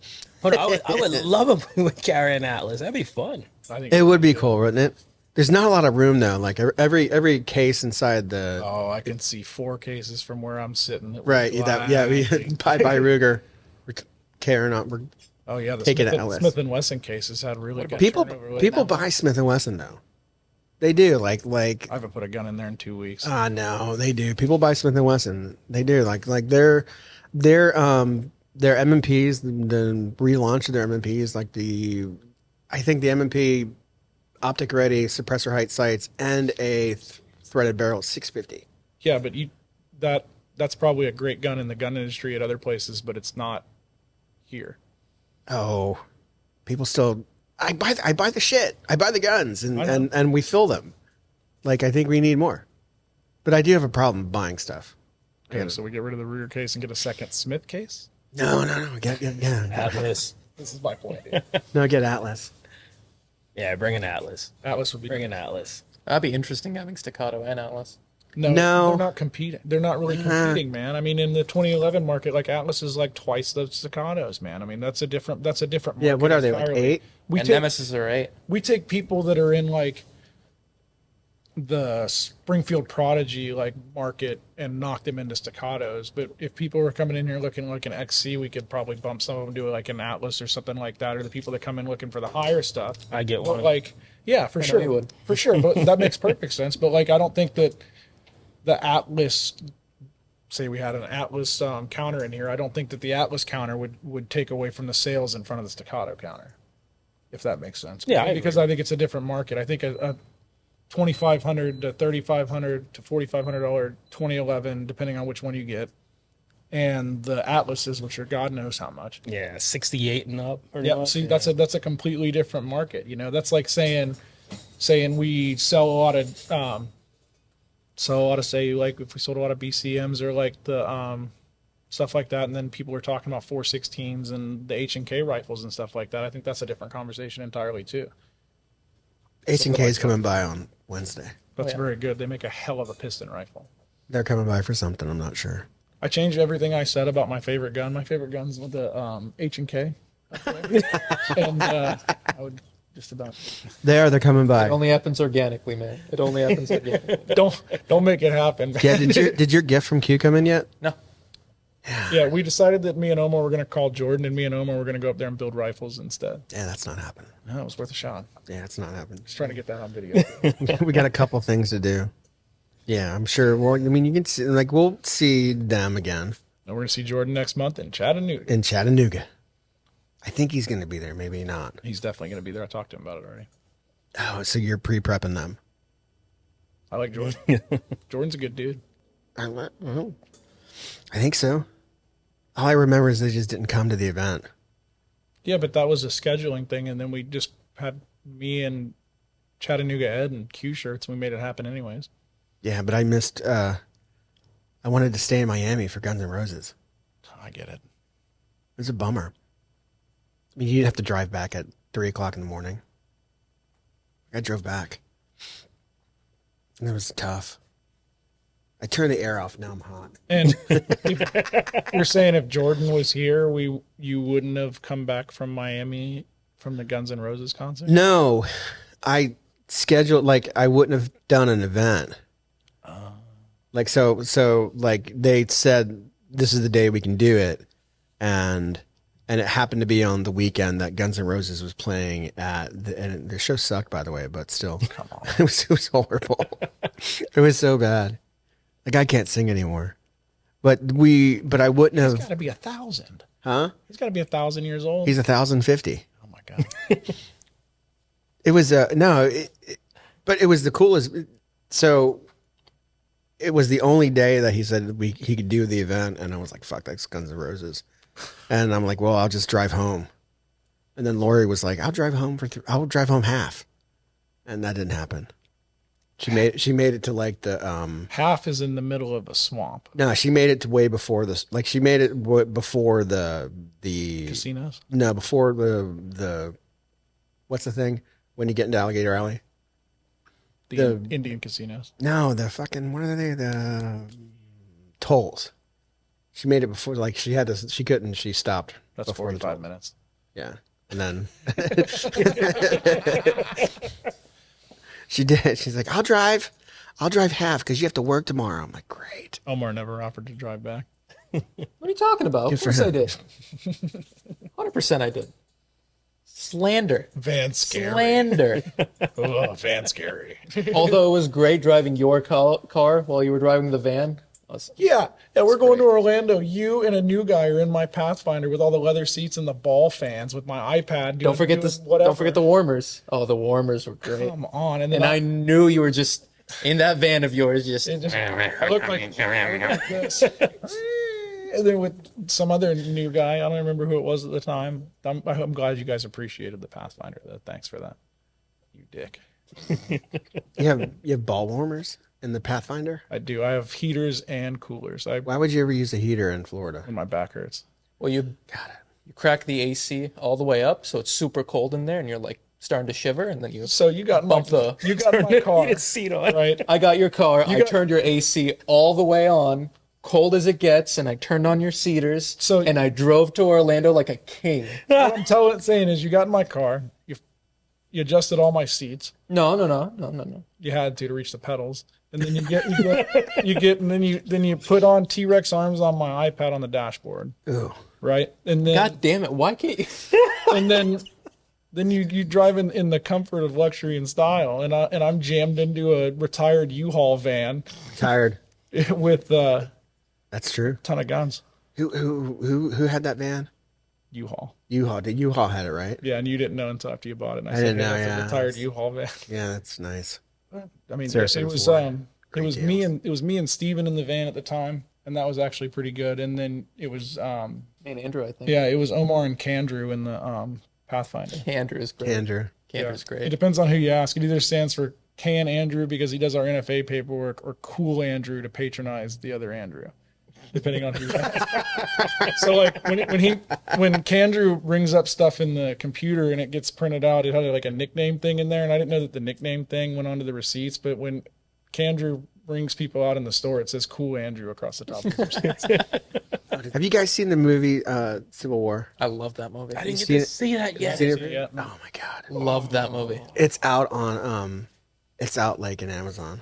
I would love if we would carry an Atlas. That'd be fun. I think. It would be cool, wouldn't it? There's not a lot of room though. Like every case inside the Oh, I can see 4 cases from where I'm sitting. It right. was That yeah. We blinding. bye Ruger. We're carrying on. We're Oh yeah, the taking Smith, Atlas. Smith and Wesson cases had really good people turnover rate. people buy Smith and Wesson though. They do like I haven't put a gun in there in 2 weeks. no, they do. People buy Smith and Wesson. They do like their M&Ps, the relaunch of their M&Ps, like I think the M&P optic ready suppressor height sights and a threaded barrel 650. Yeah, but that's probably a great gun in the gun industry at other places, but it's not here. Oh, people still. I buy the shit. I buy the guns I know. and we fill them. Like I think we need more, but I do have a problem buying stuff. Okay, so we get rid of the Ruger case and get a second Smith case. No. Get Atlas. This is my point. no, get Atlas. Yeah, bring an Atlas. Atlas would be Bring an Atlas. That'd be interesting having staccato and Atlas. No, No. they're not competing. They're not really competing, man. I mean, in the 2011 market, like Atlas is like twice the staccatos, man. I mean, that's a different market. Yeah, what are they like entirely. 8? And Nemesis are 8. We take people that are in like the Springfield Prodigy like market and knock them into staccatos. But if people were coming in here looking like an XC, we could probably bump some of them to like an Atlas or something like that. Or the people that come in looking for the higher stuff. I get But one. like, yeah, for know sure, you would. for sure. But that makes perfect sense. But like, I don't think that the Atlas, say we had an Atlas counter in here, I don't think that the Atlas counter would take away from the sales in front of the staccato counter, if that makes sense. Yeah, I because I think it's a different market. I think a $2,500 to $3,500 to $4,500 2011, depending on which one you get, and the Atlases, which are God knows how much. Yeah, 68 and up. Or Yeah, not. see, that's a completely different market. You know, that's like saying we sell a lot of say like if we sold a lot of BCMs or like the stuff like that, and then people are talking about 416s and the H&K rifles and stuff like that. I think that's a different conversation entirely too. H&K is coming by on Wednesday. That's yeah. very good. They make a hell of a piston rifle. They're coming by for something. I'm not sure. I changed everything I said about my favorite gun. My favorite gun's with the H&K. And I would just about They're coming by. It only happens organically, man. It only happens organically. don't make it happen. Yeah, did your gift from Q come in yet? No. Yeah, we decided that me and Omer were going to call Jordan, and me and Omer were going to go up there and build rifles instead. Yeah, that's not happening. No, it was worth a shot. Yeah, it's not happening. Just trying to get that on video. We got a couple things to do. Yeah, I'm sure. Well, I mean, you can see, like, we'll see them again And we're going to see Jordan next month in Chattanooga. in Chattanooga. I think he's going to be there. Maybe not. He's definitely going to be there. I talked to him about it already. Oh, so you're pre-prepping them. I like Jordan. Jordan's a good dude. I think so. All I remember is they just didn't come to the event. Yeah, but that was a scheduling thing, and then we just had me and Chattanooga Ed and Q shirts, and we made it happen anyways. Yeah, but I missed. I wanted to stay in Miami for Guns N' Roses. I get it. It was a bummer. I mean, you'd have to drive back at 3:00 in the morning. I drove back. And it was tough. I turned the air off. Now I'm hot. And you're saying if Jordan was here, you wouldn't have come back from Miami from the Guns N' Roses concert? No, I scheduled, like, I wouldn't have done an event. Like, so like they said, this is the day we can do it. And it happened to be on the weekend that Guns N' Roses was playing and the show sucked, by the way, but still, come on. It was horrible. It was so bad. The guy can't sing anymore. But I wouldn't He's have. got to be 1,000. Huh? He's got to be 1,000 years old. He's 1,050. Oh my god. It was but it was the coolest. So it was the only day that he said he could do the event, and I was like, "Fuck, that's Guns N' Roses," and I'm like, "Well, I'll just drive home." And then Lori was like, "I'll drive home I'll drive home half," and that didn't happen. She made it to like the Half is in the middle of a swamp. No, she made it to way before this. Like she made it before the Casinos? No, before the what's the thing when you get into Alligator Alley? The Indian casinos. No, the fucking what are they? The tolls. She made it before. Like she had to. She couldn't. She stopped. That's before 45 minutes. Yeah, and then she did. She's like, I'll drive half because you have to work tomorrow. I'm like, great. Omar never offered to drive back. What are you talking about? Of course I did. 100% I did. Slander. Van scary. Slander. Oh, van scary. Although it was great driving your car while you were driving the van. Yeah, we're going to Orlando. You and a new guy are in my Pathfinder with all the leather seats and the ball fans with my iPad. Don't forget this. Whatever. Don't forget the warmers. Oh, the warmers were great. Come on, and then And I knew you were just in that van of yours, just. I look like this. And then with some other new guy, I don't remember who it was at the time. I'm glad you guys appreciated the Pathfinder, though. Thanks for that, you dick. You have ball warmers in the Pathfinder? I do. I have heaters and coolers. Why would you ever use a heater in Florida? When my back hurts. Well, you crack the AC all the way up, so it's super cold in there, and you're like starting to shiver, and then you. So you got my car, It's seat on. right? I got your car. I turned your AC all the way on, cold as it gets, and I turned on your cedars. And I drove to Orlando like a king. What I'm saying is, you got in my car. You adjusted all my seats. No. You had to reach the pedals, and then you put on T-Rex arms on my iPad on the dashboard. Ooh. Right, and then God damn it! Why can't you? and then you drive in the comfort of luxury and style, and I'm jammed into a retired U-Haul van. Tired. With That's true. ton of guns. Who had that van? U-Haul. U-Haul. U-Haul had it, right? Yeah, and you didn't know until after you bought it. And I didn't said, know. hey, that's Yeah, a retired U-Haul van. Yeah, that's nice. I mean, Seriously, it was great me and Steven in the van at the time, and that was actually pretty good. And then it was And Andrew, I think. yeah, it was Omar and Kandrew in the Pathfinder. Andrew is great. Andrew. Andrew's It great. depends on who you ask. It either stands for Can Andrew because he does our NFA paperwork, or Cool Andrew to patronize the other Andrew, depending on who you ask. So like when Kandrew brings up stuff in the computer and it gets printed out, it had like a nickname thing in there, and I didn't know that the nickname thing went onto the receipts. But when Kandrew brings people out in the store, it says Cool Andrew across the top of the receipts. Have you guys seen the movie Civil War? I love that movie. I didn't get seen to it? see that yet. Seen it? Yeah. Oh my god. Love that movie. It's out on it's out like in Amazon.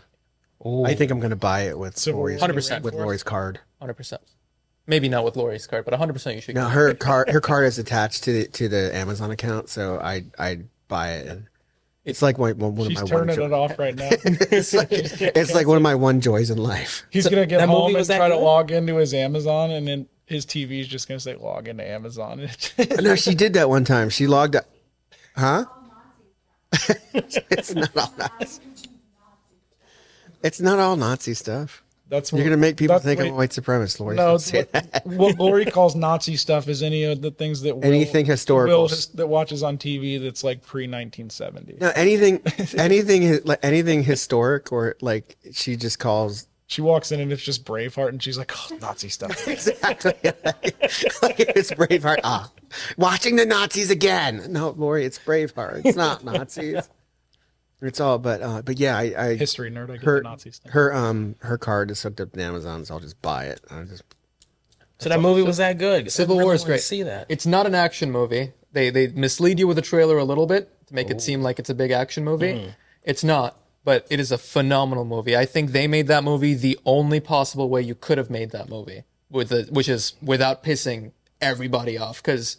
Ooh. I think I'm gonna buy it with Civil Lori's, War. 100%. with Lori's card. 100%. Maybe not with Lori's card, but 100% you should. No, her card is attached to the Amazon account, so I buy it. And it's like one of She's my turning one it off right now. it's like one of my one joys in life. He's gonna get that home movie and was that try to good? log into his Amazon, and then his TV is just gonna say log into Amazon. No, she did that one time. She logged up. Huh? It's not all Nazi. It's not all Nazi stuff. That's You're gonna make people that's- think I'm wait, a white supremacist, Lori. No, Don't say that. what Lori calls Nazi stuff is any of the things that Anything historical. that watches on TV that's like pre 1970. No, anything historic, or like she just calls She walks in and it's just Braveheart, and she's like, oh, Nazi stuff. exactly like it's Braveheart. Watching the Nazis again. No, Lori, it's Braveheart. It's not Nazis. It's all, but yeah, I History nerd, I get her the Nazi stuff. her card is hooked up to Amazon, so I'll just buy it. So that movie was that good. Civil I really War is wanted to great. See that? It's not an action movie. They mislead you with the trailer a little bit to make it seem like it's a big action movie. It's not, but it is a phenomenal movie. I think they made that movie the only possible way you could have made that movie, which is without pissing everybody off, because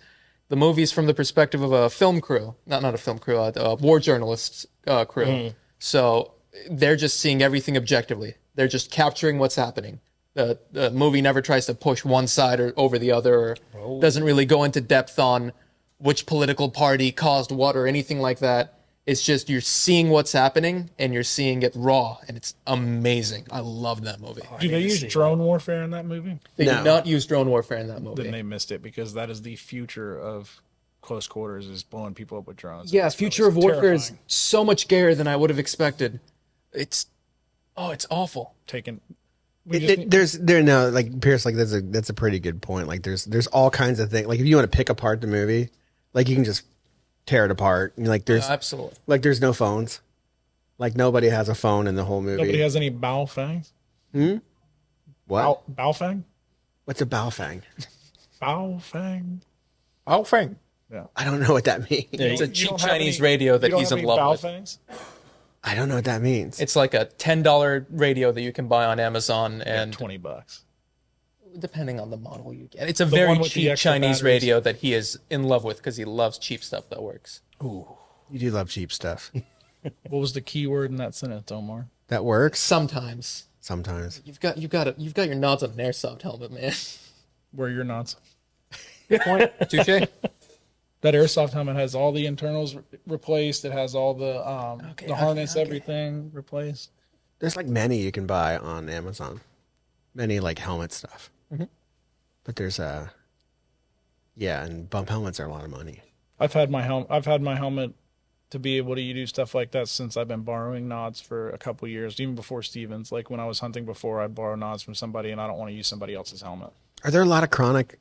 the movie's from the perspective of a film crew, not a film crew, a war journalists crew. So they're just seeing everything objectively. They're just capturing what's happening. The movie never tries to push one side or over the other, or doesn't really go into depth on which political party caused what or anything like that. It's just you're seeing what's happening and you're seeing it raw, and it's amazing. I love that movie. Do they use drone warfare in that movie? They No. did not use drone warfare in that movie. Then they missed it, because that is the future of close quarters, is blowing people up with drones. Yeah, It's future of warfare is terrifying. so much gayer than I would have expected. It's awful. taken. Like Pierce, like that's a pretty good point. Like there's all kinds of things. Like if you want to pick apart the movie, like you can just tear it apart. And like there's Absolutely. like there's no phones. Like nobody has a phone in the whole movie. Nobody has any bow fangs. What? Bow fang? What's a bow fang? Bow fang. Oh, Frank. Yeah. I don't know what that means. It's a You cheap don't have Chinese any- radio you that don't he's have in any love bow with. fangs? I don't know what that means. It's like a $10 radio that you can buy on Amazon, and $20. depending on the model you get, it's a one very with the cheap extra Chinese batteries. radio that he is in love with because he loves cheap stuff that works. You do love cheap stuff. What was the key word in that sentence, Omar? That works Sometimes sometimes. you've got your nods on an airsoft helmet, man. Where are your knots? Good point. Touche. That airsoft helmet has all the internals replaced. It has all the harness, everything replaced. There's like many you can buy on Amazon. Many like helmet stuff. But there's and bump helmets are a lot of money. I've had my helmet to be able to do stuff like that since I've been borrowing nods for a couple years, even before Stevens. Like when I was hunting before, I'd borrow nods from somebody, and I don't want to use somebody else's helmet. Are there a lot of chronic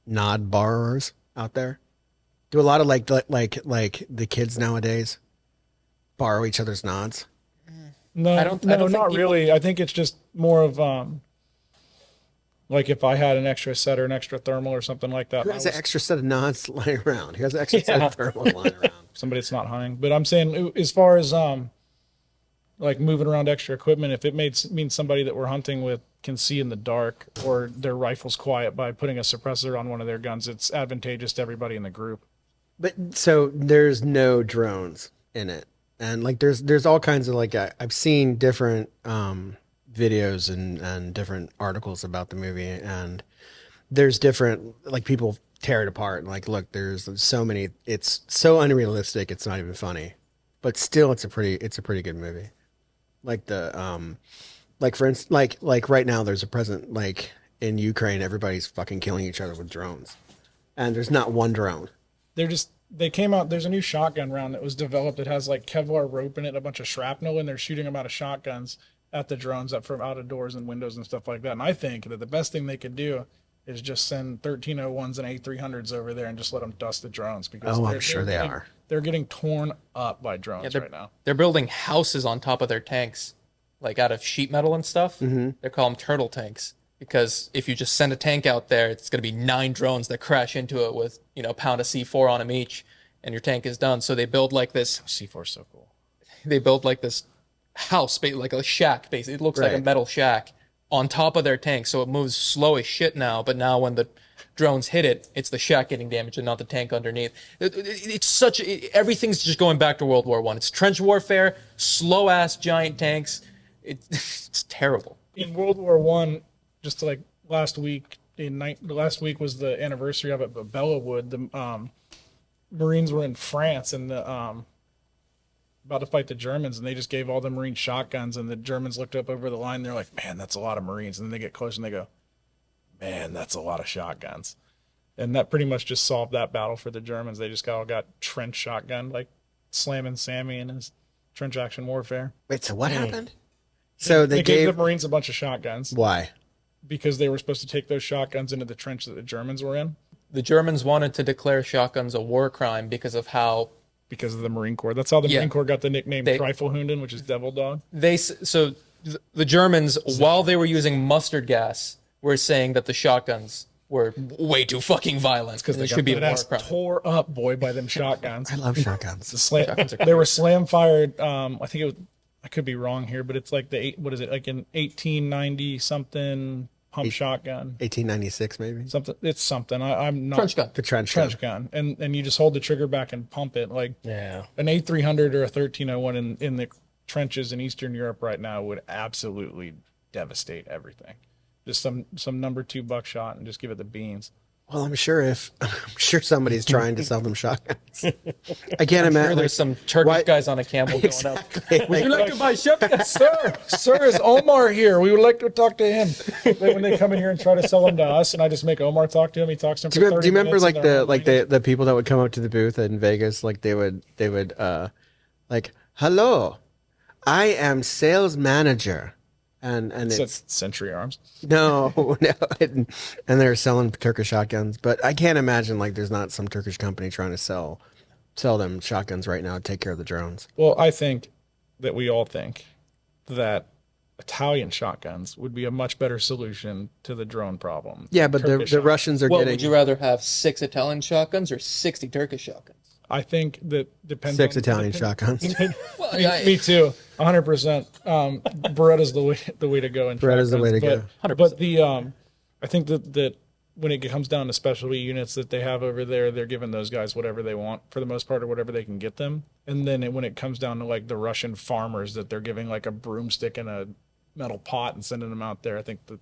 nod borrowers out there? Do a lot of like the kids nowadays borrow each other's nods? No, I don't not think people- really. I think it's just more of like if I had an extra set or an extra thermal or something like that. Who has an extra set of nods lying around? Who has an extra set of thermals lying around? Somebody that's not hunting. But I'm saying as far as like moving around extra equipment, if it means somebody that we're hunting with can see in the dark or their rifle's quiet by putting a suppressor on one of their guns, it's advantageous to everybody in the group. But so there's no drones in it, and like there's all kinds of like I've seen different videos and different articles about the movie, and there's different like people tear it apart and like look, there's so many. It's so unrealistic. It's not even funny, but still, it's a pretty good movie. Like the like for instance, like right now, there's a present like in Ukraine, everybody's fucking killing each other with drones, and there's not one drone. They came out, there's a new shotgun round that was developed. It has like Kevlar rope in it, a bunch of shrapnel, and they're shooting them out of shotguns at the drones up from out of doors and windows and stuff like that. And I think that the best thing they could do is just send 1301s and A300s over there and just let them dust the drones. Because I'm sure they are. They're getting torn up by drones right now. They're building houses on top of their tanks, like out of sheet metal and stuff. They call them turtle tanks. Because if you just send a tank out there, it's going to be 9 drones that crash into it with, a pound of C4 on them each, and your tank is done. So they build like this. C4 is so cool. They build like this house, like a shack, basically. It looks like a Right. metal shack on top of their tank. So it moves slow as shit now. But now when the drones hit it, it's the shack getting damaged and not the tank underneath. Everything's just going back to World War I. It's trench warfare, slow ass giant tanks. It's terrible. In World War One, just like last week, last week was the anniversary of it, but Bellawood, the Marines were in France and about to fight the Germans, and they just gave all the Marines shotguns, and the Germans looked up over the line, and they're like, man, that's a lot of Marines. And then they get close and they go, man, that's a lot of shotguns. And that pretty much just solved that battle for the Germans. They just all got trench shotgun, like slamming Sammy in his trench action warfare. Wait, so what happened? So they gave gave the Marines a bunch of shotguns why? because they were supposed to take those shotguns into the trench that the Germans were in. The Germans wanted to declare shotguns a war crime because of how Because of the Marine Corps. That's how the Marine Corps got the nickname Triflehunden, which is devil dog. the Germans, while they were using mustard gas, were saying that the shotguns were way too fucking violent because they should be a war crime. Tore up, boy, by them shotguns. I love shotguns. They were slam fired. I think it was. I could be wrong here, but it's like what is it? Like an 1890 something pump shotgun. 1896 maybe. Something. It's something. I'm not Trench gun. The trench gun. And you just hold the trigger back and pump it like Yeah. an A300 or a 1301 in the trenches in Eastern Europe right now would absolutely devastate everything. Just some number 2 buckshot and just give it the beans. Well, I'm sure somebody's trying to sell them shotguns. I can't imagine. There's some Turkish guys on a camel going up. Would you like to buy shotguns? Sir, is Omar here? We would like to talk to him. When they come in here and try to sell them to us, and I just make Omar talk to him, he talks to him for 30 Do you remember minutes, like the people that would come up to the booth in Vegas, like they would like, hello, I am sales manager. And it's Century Arms. no, no, and they're selling Turkish shotguns. But I can't imagine like there's not some Turkish company trying to sell them shotguns right now to take care of the drones. Well, I think that we all think that Italian shotguns would be a much better solution to the drone problem. Yeah, but the Russians are Well, getting would you rather have 6 Italian shotguns or 60 Turkish shotguns? I think that depends 6 on Italian shotguns. Me too, 100%. Beretta's the way to go. In Beretta's the way to go. 100%. But I think that when it comes down to specialty units that they have over there, they're giving those guys whatever they want for the most part, or whatever they can get them. And then when it comes down to like the Russian farmers, that they're giving like a broomstick and a metal pot and sending them out there, I think that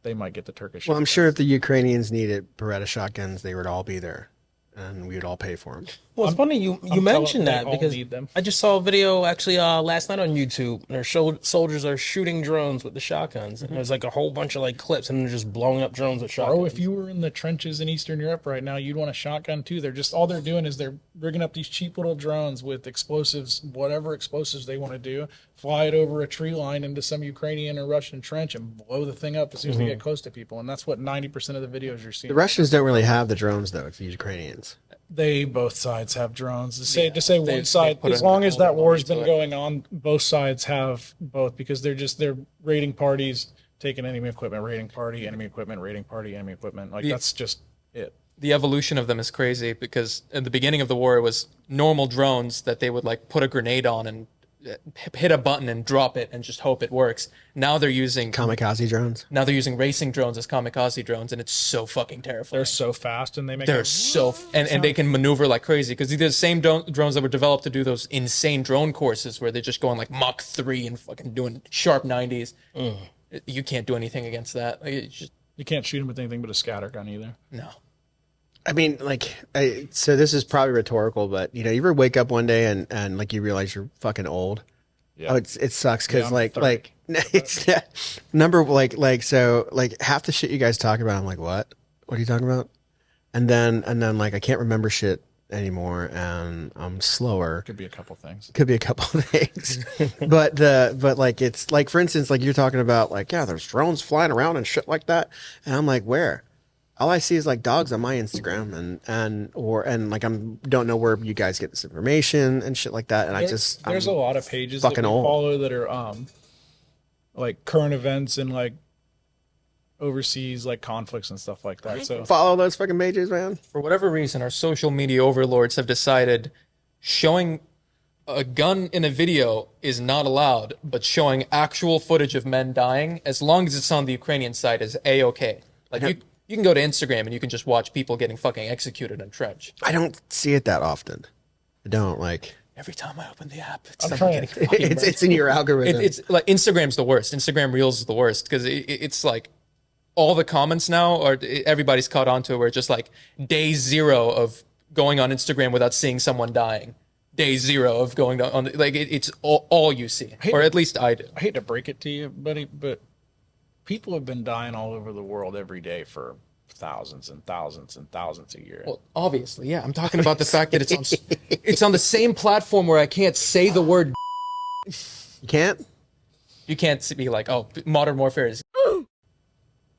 they might get the Turkish. Well, I'm sure if the Ukrainians needed Beretta shotguns, they would all be there, and we would all pay for them. Well, it's funny you mentioned that because need them. I just saw a video actually last night on YouTube. Their soldiers are shooting drones with the shotguns, and there's like a whole bunch of like clips, and they're just blowing up drones with shotguns. Bro, if you were in the trenches in Eastern Europe right now, you'd want a shotgun too. They're just all they're doing is they're rigging up these cheap little drones with explosives, whatever explosives they want to do, fly it over a tree line into some Ukrainian or Russian trench and blow the thing up as soon as they get close to people. And that's what 90% of the videos you're seeing. The Russians don't really have the drones though. It's the Ukrainians. They both sides have drones. To say one they've side, put as a long as that whole war's into been it. going on, both sides have both because they're raiding parties, taking enemy equipment, raiding party, enemy equipment, raiding party, enemy equipment. Like that's just it. The evolution of them is crazy because at the beginning of the war, it was normal drones that they would like put a grenade on and hit a button and drop it and just hope it works. Now they're using Kamikaze drones. Now they're using racing drones as kamikaze drones, and it's so fucking terrifying. They're so fast and they make They're so and they can maneuver like crazy because these are the same drones that were developed to do those insane drone courses where they're just going like Mach 3 and fucking doing sharp 90s. You can't do anything against that. Like, it's just, you can't shoot them with anything but a scatter gun either. no. I mean, like, so this is probably rhetorical, but you ever wake up one day and like you realize you're fucking old? Yeah. Oh, it sucks because I'm like 30. it's number so half the shit you guys talk about, I'm like, what are you talking about? And then like I can't remember shit anymore, and I'm slower. Could be a couple things. Could be a couple of things, but like it's like for instance, like you're talking about like there's drones flying around and shit like that, and I'm like, where? All I see is like dogs on my Instagram and like don't know where you guys get this information and shit like that. And There's a lot of pages fucking that we old. follow that are like current events and like overseas like conflicts and stuff like that. So follow those fucking pages, man. For whatever reason, our social media overlords have decided showing a gun in a video is not allowed, but showing actual footage of men dying, as long as it's on the Ukrainian side, is A-okay. Like you can go to Instagram and you can just watch people getting fucking executed in a trench. I don't see it that often. I don't like. Every time I open the app, it's I'm someone trying getting fucking murdered. It's in your algorithm. It's like Instagram's the worst. Instagram Reels is the worst because it's like all the comments now are everybody's caught onto it where it's just like day 0 of going on Instagram without seeing someone dying. Day 0 of going on like it's all you see, or at least I do. I hate to break it to you, buddy, but people have been dying all over the world every day for thousands and thousands and thousands a year. Well, obviously, yeah. I'm talking about the fact that it's on the same platform where I can't say the word. You can't. You can't be like, oh, Modern Warfare is,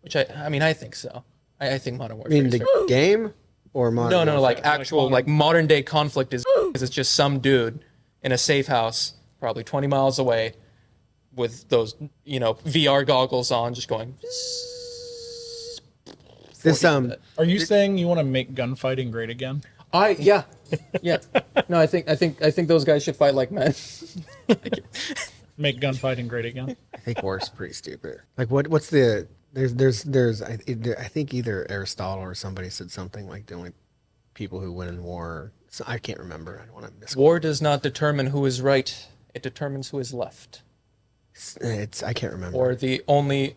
which I mean, I think so. I think Modern I Warfare. mean is the game or modern? no, like Warfare? actual like modern day conflict is because it's just some dude in a safe house, probably 20 miles away, with those VR goggles on, just going. This Are you saying you want to make gunfighting great again? Yeah. No, I think those guys should fight like men. Make gunfighting great again? I think war's pretty stupid. Like what's the there's I think either Aristotle or somebody said something like the only people who win in war. So I can't remember. I don't want to miss. War does not determine who is right; it determines who is left. I can't remember. Or the only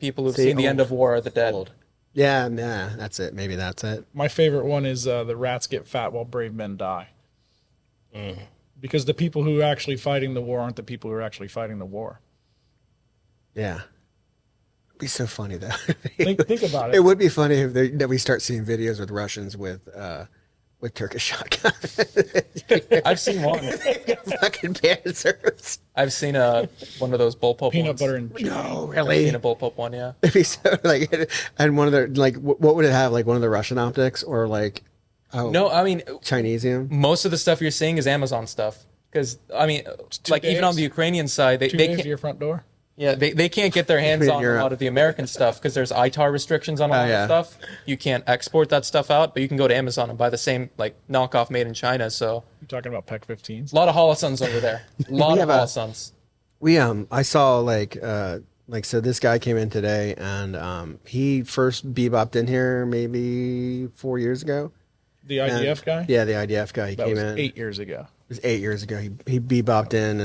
people who've seen the end of war are the dead. Yeah, nah, that's it. Maybe that's it. My favorite one is the rats get fat while brave men die. Because the people who are actually fighting the war aren't the people who are actually fighting the war. Yeah. It'd be so funny though. Think about it. It would be funny if that we start seeing videos with Russians with with Turkish shotgun. I've seen one. Fucking panzers. I've seen one of those bullpup Peanut ones. butter and No, I've really. seen a bullpup one, yeah. It'd be so, like, and one of the like, what would it have? Like one of the Russian optics or like, No, I mean, Chinesium? most of the stuff you're seeing is Amazon stuff. Because, I mean, like even on days. the Ukrainian side, they 2 days can't, to your front door. yeah, they can't get their hands on a Europe. lot of the American stuff because there's ITAR restrictions on a lot yeah. of stuff. You can't export that stuff out, but you can go to Amazon and buy the same like knockoff made in China. So You're talking about PEC 15s. a lot of Holosons over there. A lot of have a- Holosons. We I saw so this guy came in today and he first bebopped in here maybe 4 years ago. The IDF guy? Yeah, the IDF guy. He That came was in. 8 years ago. It was 8 years ago. He bebopped in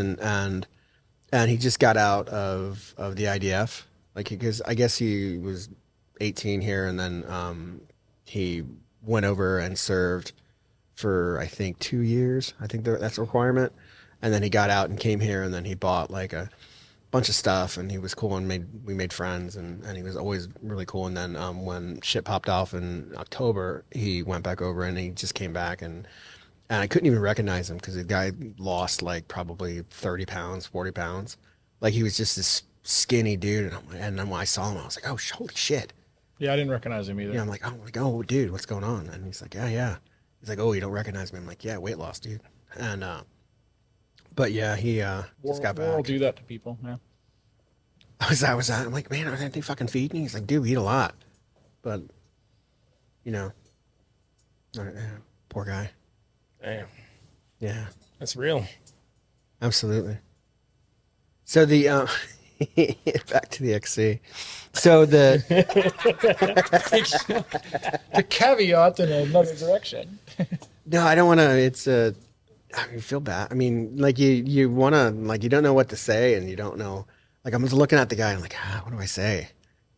and he just got out of the IDF. Like because I guess he was 18 here and then he went over and served for I think 2 years. I think that's a requirement. And then he got out and came here and then he bought like a bunch of stuff and he was cool and we made friends and he was always really cool. And then when shit popped off in October, he went back over and he just came back and I couldn't even recognize him because the guy lost like probably 30 pounds, 40 pounds. Like he was just this skinny dude. And then when I saw him, I was like, oh, holy shit. Yeah, I didn't recognize him either. Yeah, I'm like, oh, dude, what's going on? And he's like, yeah. He's like, oh, you don't recognize me? I'm like, yeah, weight loss, dude. And, but yeah, he just got back. We'll do that to people, yeah. I'm like, man, are they fucking feeding me? He's like, dude, we eat a lot. But, you know, poor guy. Damn, Yeah, that's real. absolutely. So the back to the XC. So the The caveat in another direction. no, I don't want to. It's I feel bad. I mean, like you want to like you don't know what to say and you don't know. Like I'm just looking at the guy and like, what do I say?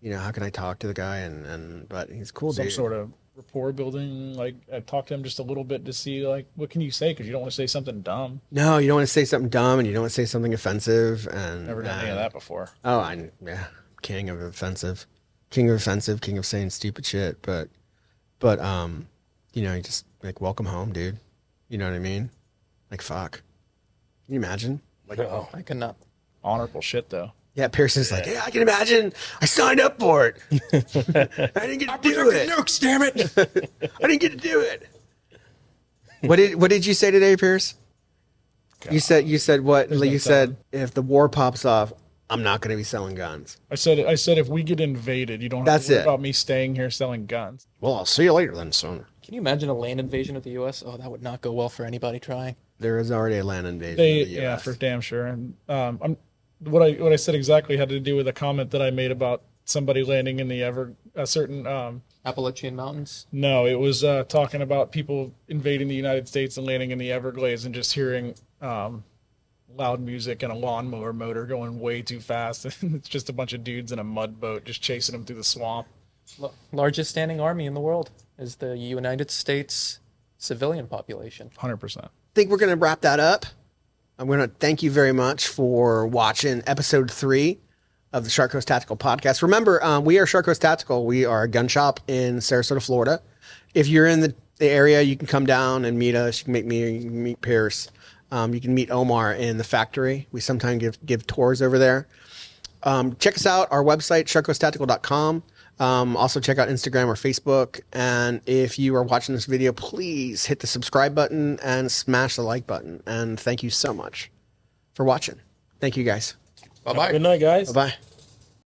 You know, how can I talk to the guy? And but he's cool, Some dude. sort of rapport building. Like I talked to him just a little bit to see like what can you say because you don't want to say something dumb. No, you don't want to say something dumb and you don't want to say something offensive. And Never done any of that before. Oh, yeah, king of offensive, king of saying stupid shit. But you know, you just like welcome home, dude. You know what I mean? Like fuck. Can you imagine? Like I cannot. honorable shit though. Yeah, Pearson's like, yeah, I can imagine. I signed up for it. I didn't get to do it. Nukes, damn it! I didn't get to do it. What did you say today, Pierce? You said what? There's Like no you said, if the war pops off, I'm not going to be selling guns. I said if we get invaded, you don't have That's to worry it. about me staying here selling guns. Well, I'll see you later then, son. Can you imagine a land invasion of the U.S.? Oh, that would not go well for anybody trying. There is already a land invasion. of the Yeah, US. for damn sure. And what I said exactly had to do with a comment that I made about somebody landing in the Appalachian Mountains. No, it was talking about people invading the United States and landing in the Everglades and just hearing loud music and a lawnmower motor going way too fast. And it's just a bunch of dudes in a mud boat just chasing them through the swamp. Largest standing army in the world is the United States civilian population. 100%. I think we're going to wrap that up. I'm going to thank you very much for watching episode 3 of the Shark Coast Tactical Podcast. Remember, we are Shark Coast Tactical. We are a gun shop in Sarasota, Florida. If you're in the area, you can come down and meet us. You can meet Pierce. You can meet Omer in the factory. We sometimes give tours over there. Check us out, our website, sharkcoasttactical.com. Also check out Instagram or Facebook. And if you are watching this video, please hit the subscribe button and smash the like button. And thank you so much for watching. Thank you guys. Bye-bye. Good night, guys. Bye-bye.